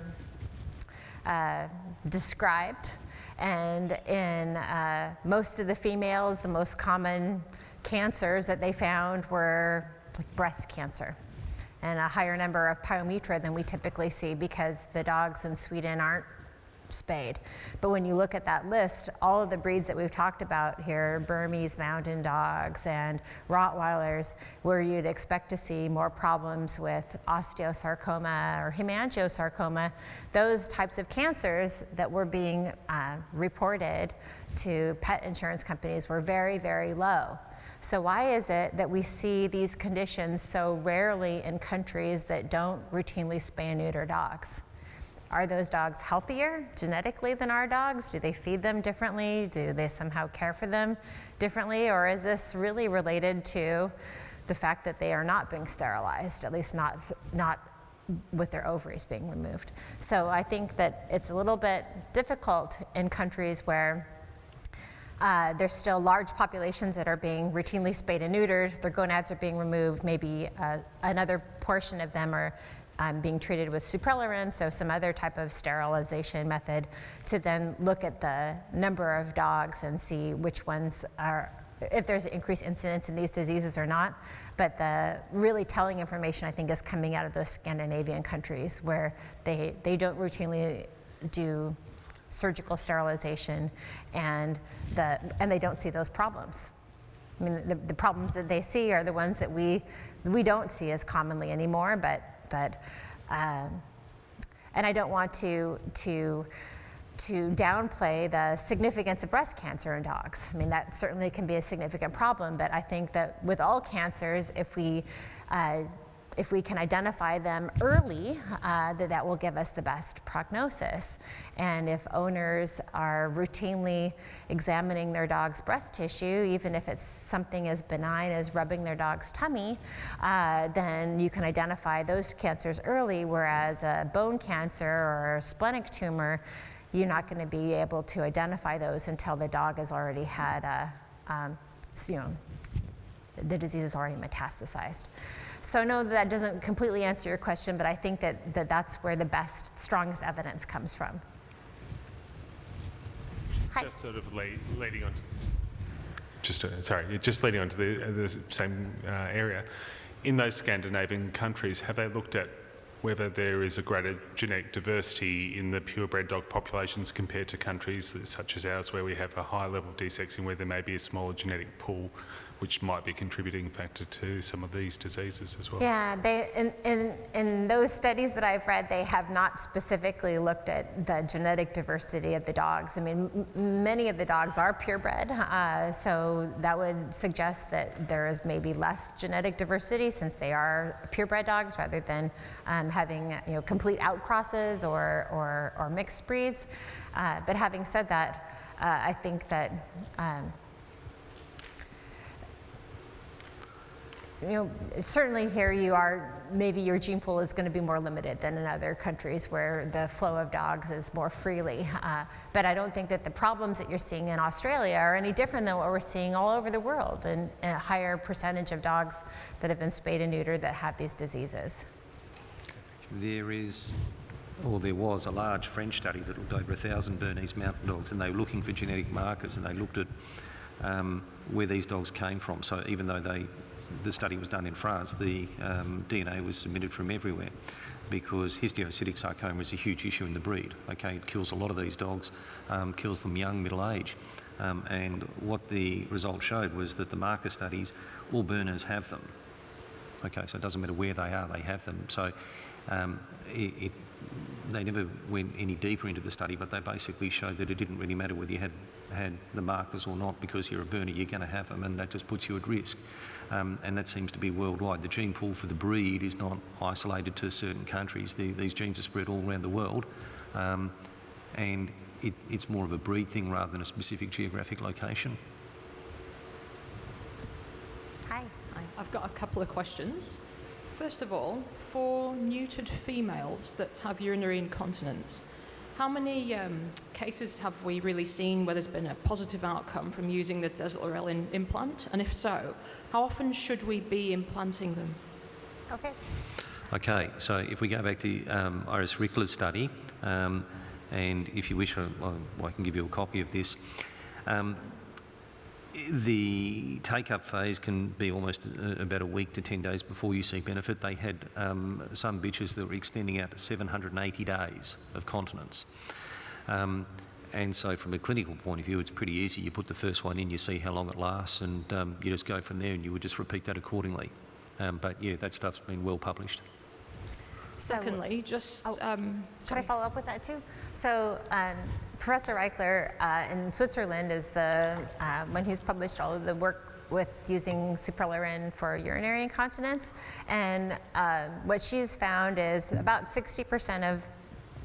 described. And in most of the females, the most common cancers that they found were like breast cancer, and a higher number of pyometra than we typically see because the dogs in Sweden aren't spayed. But when you look at that list, all of the breeds that we've talked about here, Burmese mountain dogs and Rottweilers, where you'd expect to see more problems with osteosarcoma or hemangiosarcoma, those types of cancers that were being reported to pet insurance companies were very, very low. So why is it that we see these conditions so rarely in countries that don't routinely spay and neuter dogs? Are those dogs healthier genetically than our dogs? Do they feed them differently? Do they somehow care for them differently? Or is this really related to the fact that they are not being sterilized, at least not with their ovaries being removed? So I think that it's a little bit difficult in countries where there's still large populations that are being routinely spayed and neutered. Their gonads are being removed. Maybe another portion of them are being treated with suprelorin, so some other type of sterilization method, to then look at the number of dogs and see which ones are, if there's an increased incidence in these diseases or not. But the really telling information, I think, is coming out of those Scandinavian countries where they don't routinely do surgical sterilization, and they don't see those problems. I mean, the problems that they see are the ones that we don't see as commonly anymore, but and I don't want to downplay the significance of breast cancer in dogs. I mean, that certainly can be a significant problem, but I think that with all cancers, if we can identify them early, that will give us the best prognosis. And if owners are routinely examining their dog's breast tissue, even if it's something as benign as rubbing their dog's tummy, then you can identify those cancers early, whereas a bone cancer or a splenic tumor, you're not going to be able to identify those until the dog has already had the disease is already metastasized. So no, that doesn't completely answer your question, but I think that that's where the best, strongest evidence comes from. Hi. Just sort of leading on to, just leading on to the same area. In those Scandinavian countries, have they looked at whether there is a greater genetic diversity in the purebred dog populations compared to countries such as ours, where we have a high level of desexing, where there may be a smaller genetic pool, which might be a contributing factor to some of these diseases as well? Yeah, in those studies that I've read, they have not specifically looked at the genetic diversity of the dogs. I mean, many of the dogs are purebred, so that would suggest that there is maybe less genetic diversity since they are purebred dogs rather than having complete outcrosses or mixed breeds. But having said that, I think that certainly here maybe your gene pool is going to be more limited than in other countries where the flow of dogs is more freely. But I don't think that the problems that you're seeing in Australia are any different than what we're seeing all over the world, and a higher percentage of dogs that have been spayed and neutered that have these diseases. There was a large French study that looked over 1,000 Bernese mountain dogs, and they were looking for genetic markers, and they looked at where these dogs came from. So even though the study was done in France, the DNA was submitted from everywhere, because histiocytic sarcoma is a huge issue in the breed. Okay, it kills a lot of these dogs, kills them young, middle age. And what the results showed was that the marker studies, all Berners have them. Okay, so it doesn't matter where they are, they have them. So they never went any deeper into the study, but they basically showed that it didn't really matter whether you had the markers or not, because you're a Berner, you're going to have them, and that just puts you at risk. And that seems to be worldwide. The gene pool for the breed is not isolated to certain countries. These genes are spread all around the world, and it's more of a breed thing rather than a specific geographic location. Hi. I've got a couple of questions. First of all, for neutered females that have urinary incontinence, how many cases have we really seen where there's been a positive outcome from using the desexing implant? And if so, how often should we be implanting them? Okay. Okay, so if we go back to Iris Rickler's study, and if you wish, I can give you a copy of this. The take-up phase can be almost about a week to 10 days before you see benefit. They had some bitches that were extending out to 780 days of continence. And so from a clinical point of view, it's pretty easy. You put the first one in, you see how long it lasts, and you just go from there, and you would just repeat that accordingly. But yeah, that stuff's been well published. Secondly, just... could I follow up with that too? So Professor Reichler in Switzerland is the one who's published all of the work with using suprelorin for urinary incontinence. And what she's found is about 60% of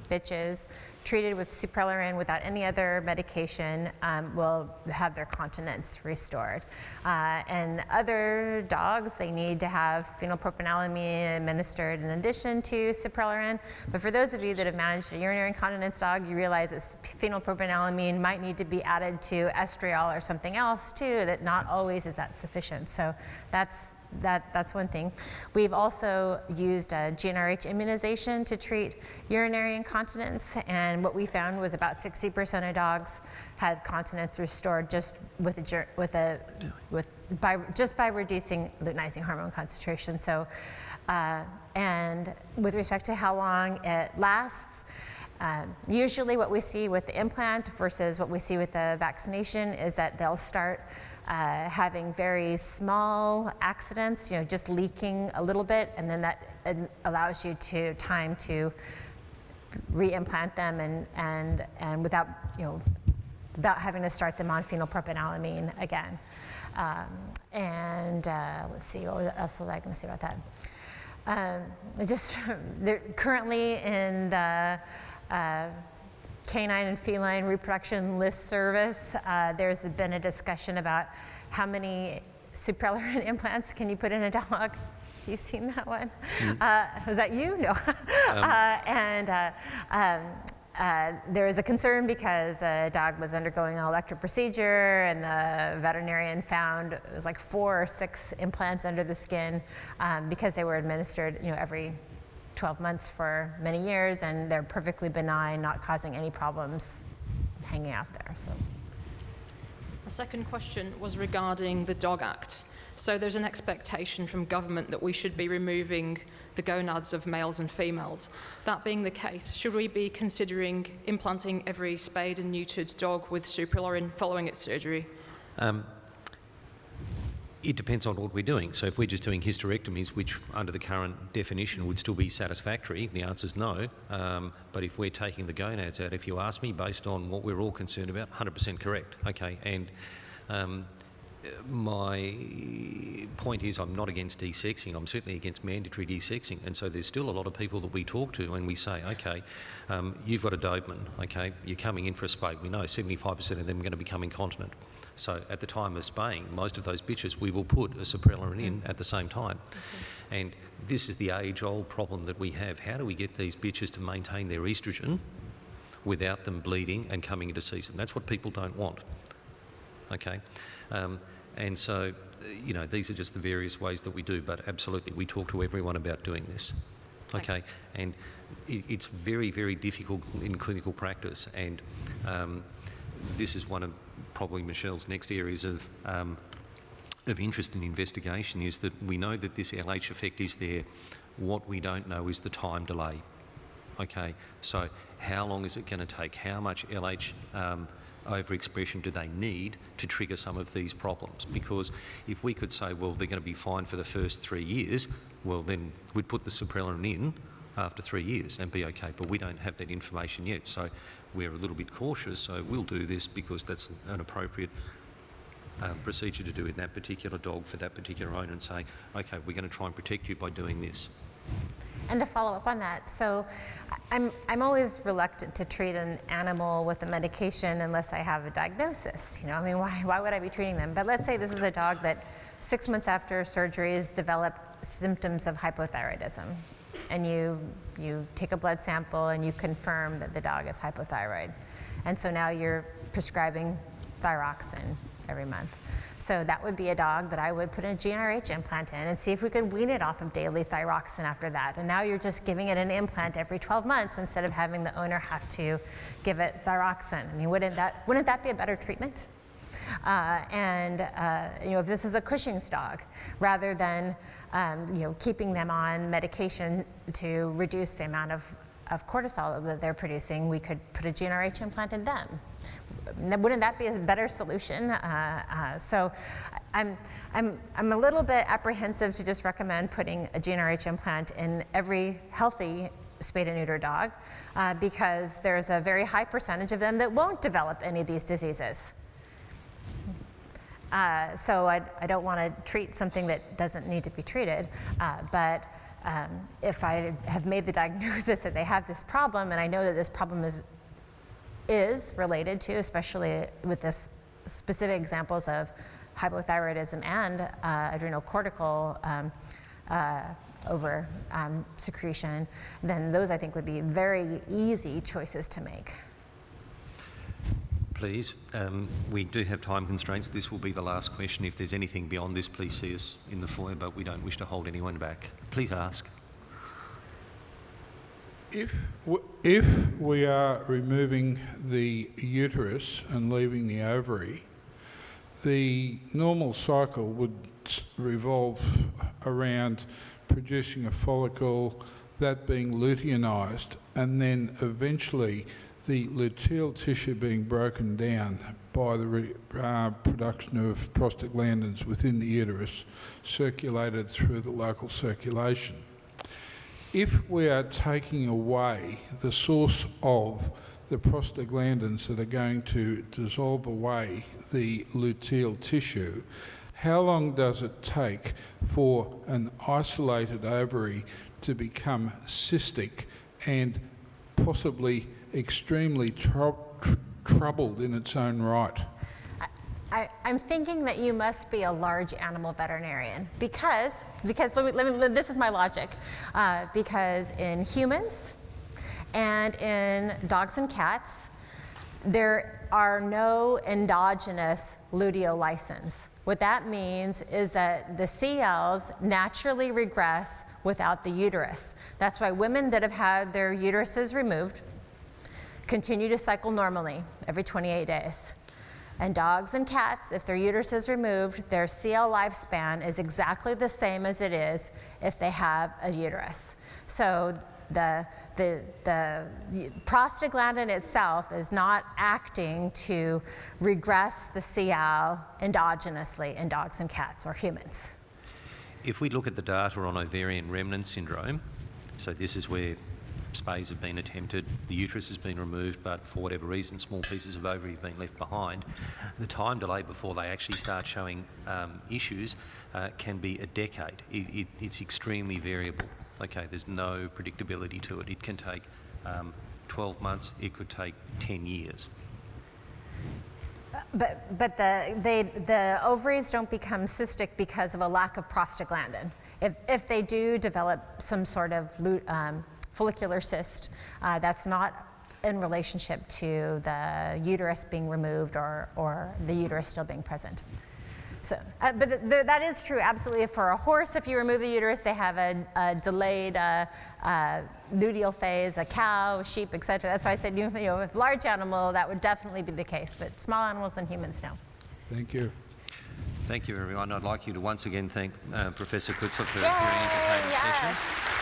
bitches treated with suprelorin without any other medication will have their continence restored. And other dogs, they need to have phenylpropanolamine administered in addition to suprelorin. But for those of you that have managed a urinary incontinence dog, you realize that phenylpropanolamine might need to be added to estriol or something else too, that not always is that sufficient. So that's one thing. We've also used GnRH immunization to treat urinary incontinence, and what we found was about 60% of dogs had continence restored just by reducing luteinizing hormone concentration. So, and with respect to how long it lasts, usually what we see with the implant versus what we see with the vaccination is that they'll start having very small accidents, just leaking a little bit, and then that allows you time to re-implant them and without having to start them on phenylpropanolamine again. Let's see, what else was I going to say about that? They're currently in the Canine and Feline Reproduction List Service, there's been a discussion about how many suprelorin implants can you put in a dog. You seen that one? Was that you? No. There was a concern because a dog was undergoing an elective procedure, and the veterinarian found it was like 4 or 6 implants under the skin because they were administered, every 12 months for many years, and they're perfectly benign, not causing any problems hanging out there. So, the second question was regarding the Dog Act. So there's an expectation from government that we should be removing the gonads of males and females. That being the case, should we be considering implanting every spayed and neutered dog with suprelorin following its surgery? It depends on what we're doing. So if we're just doing hysterectomies, which under the current definition would still be satisfactory, the answer is no. But if we're taking the gonads out, if you ask me, based on what we're all concerned about, 100% correct. Okay, and my point is I'm not against desexing. I'm certainly against mandatory desexing. And so there's still a lot of people that we talk to and we say, okay, you've got a Doberman, okay, you're coming in for a spay. We know 75% of them are going to become incontinent. So at the time of spaying, most of those bitches, we will put a suprelorin in at the same time. Okay. And this is the age-old problem that we have. How do we get these bitches to maintain their estrogen without them bleeding and coming into season? That's what people don't want. Okay. And so, these are just the various ways that we do, but absolutely, we talk to everyone about doing this. Okay. Thanks. And it's very, very difficult in clinical practice, and this is one of probably Michelle's next areas of interest and investigation, is that we know that this LH effect is there. What we don't know is the time delay. Okay, so how long is it going to take? How much LH overexpression do they need to trigger some of these problems? Because if we could say, well, they're going to be fine for the first 3 years, well, then we'd put the suprelorin in after 3 years and be okay, but we don't have that information yet. So we're a little bit cautious, so we'll do this because that's an appropriate procedure to do in that particular dog for that particular owner, and say, okay, we're going to try and protect you by doing this. And to follow up on that, so I'm always reluctant to treat an animal with a medication unless I have a diagnosis. Why would I be treating them? But let's say this is a dog that 6 months after surgery has developed symptoms of hypothyroidism. and you take a blood sample and you confirm that the dog is hypothyroid. And so now you're prescribing thyroxine every month. So that would be a dog that I would put a GnRH implant in and see if we could wean it off of daily thyroxine after that. And now you're just giving it an implant every 12 months instead of having the owner have to give it thyroxine. I mean, wouldn't that be a better treatment? If this is a Cushing's dog, rather than keeping them on medication to reduce the amount of cortisol that they're producing, we could put a GnRH implant in them. Wouldn't that be a better solution? So I'm a little bit apprehensive to just recommend putting a GnRH implant in every healthy spayed and neuter dog because there's a very high percentage of them that won't develop any of these diseases. So I don't want to treat something that doesn't need to be treated, but if I have made the diagnosis that they have this problem, and I know that this problem is related to, especially with this specific examples of hypothyroidism and adrenocortical over secretion, then those I think would be very easy choices to make. Please, we do have time constraints. This will be the last question. If there's anything beyond this, please see us in the foyer, but we don't wish to hold anyone back. Please ask. If we are removing the uterus and leaving the ovary, the normal cycle would revolve around producing a follicle, that being luteinized, and then eventually the luteal tissue being broken down by the production of prostaglandins within the uterus, circulated through the local circulation. If we are taking away the source of the prostaglandins that are going to dissolve away the luteal tissue, how long does it take for an isolated ovary to become cystic and possibly extremely troubled in its own right? I'm thinking that you must be a large animal veterinarian because this is my logic. Because in humans and in dogs and cats, there are no endogenous luteolysins. What that means is that the CLs naturally regress without the uterus. That's why women that have had their uteruses removed continue to cycle normally every 28 days. And dogs and cats, if their uterus is removed, their CL lifespan is exactly the same as it is if they have a uterus. So the prostaglandin itself is not acting to regress the CL endogenously in dogs and cats or humans. If we look at the data on ovarian remnant syndrome, so this is where spays have been attempted, the uterus has been removed, but for whatever reason, small pieces of ovary have been left behind. The time delay before they actually start showing issues can be a decade. It's extremely variable. Okay, there's no predictability to it. It can take 12 months, it could take 10 years. But the ovaries don't become cystic because of a lack of prostaglandin. If they do develop some sort of follicular cyst, that's not in relationship to the uterus being removed or the uterus still being present. So, but that is true, absolutely. For a horse, if you remove the uterus, they have a delayed luteal phase. A cow, sheep, etc. That's why I said, with large animal, that would definitely be the case. But small animals and humans, no. Thank you. Thank you, everyone. I'd like you to once again thank Professor Kutzler for a very entertaining session.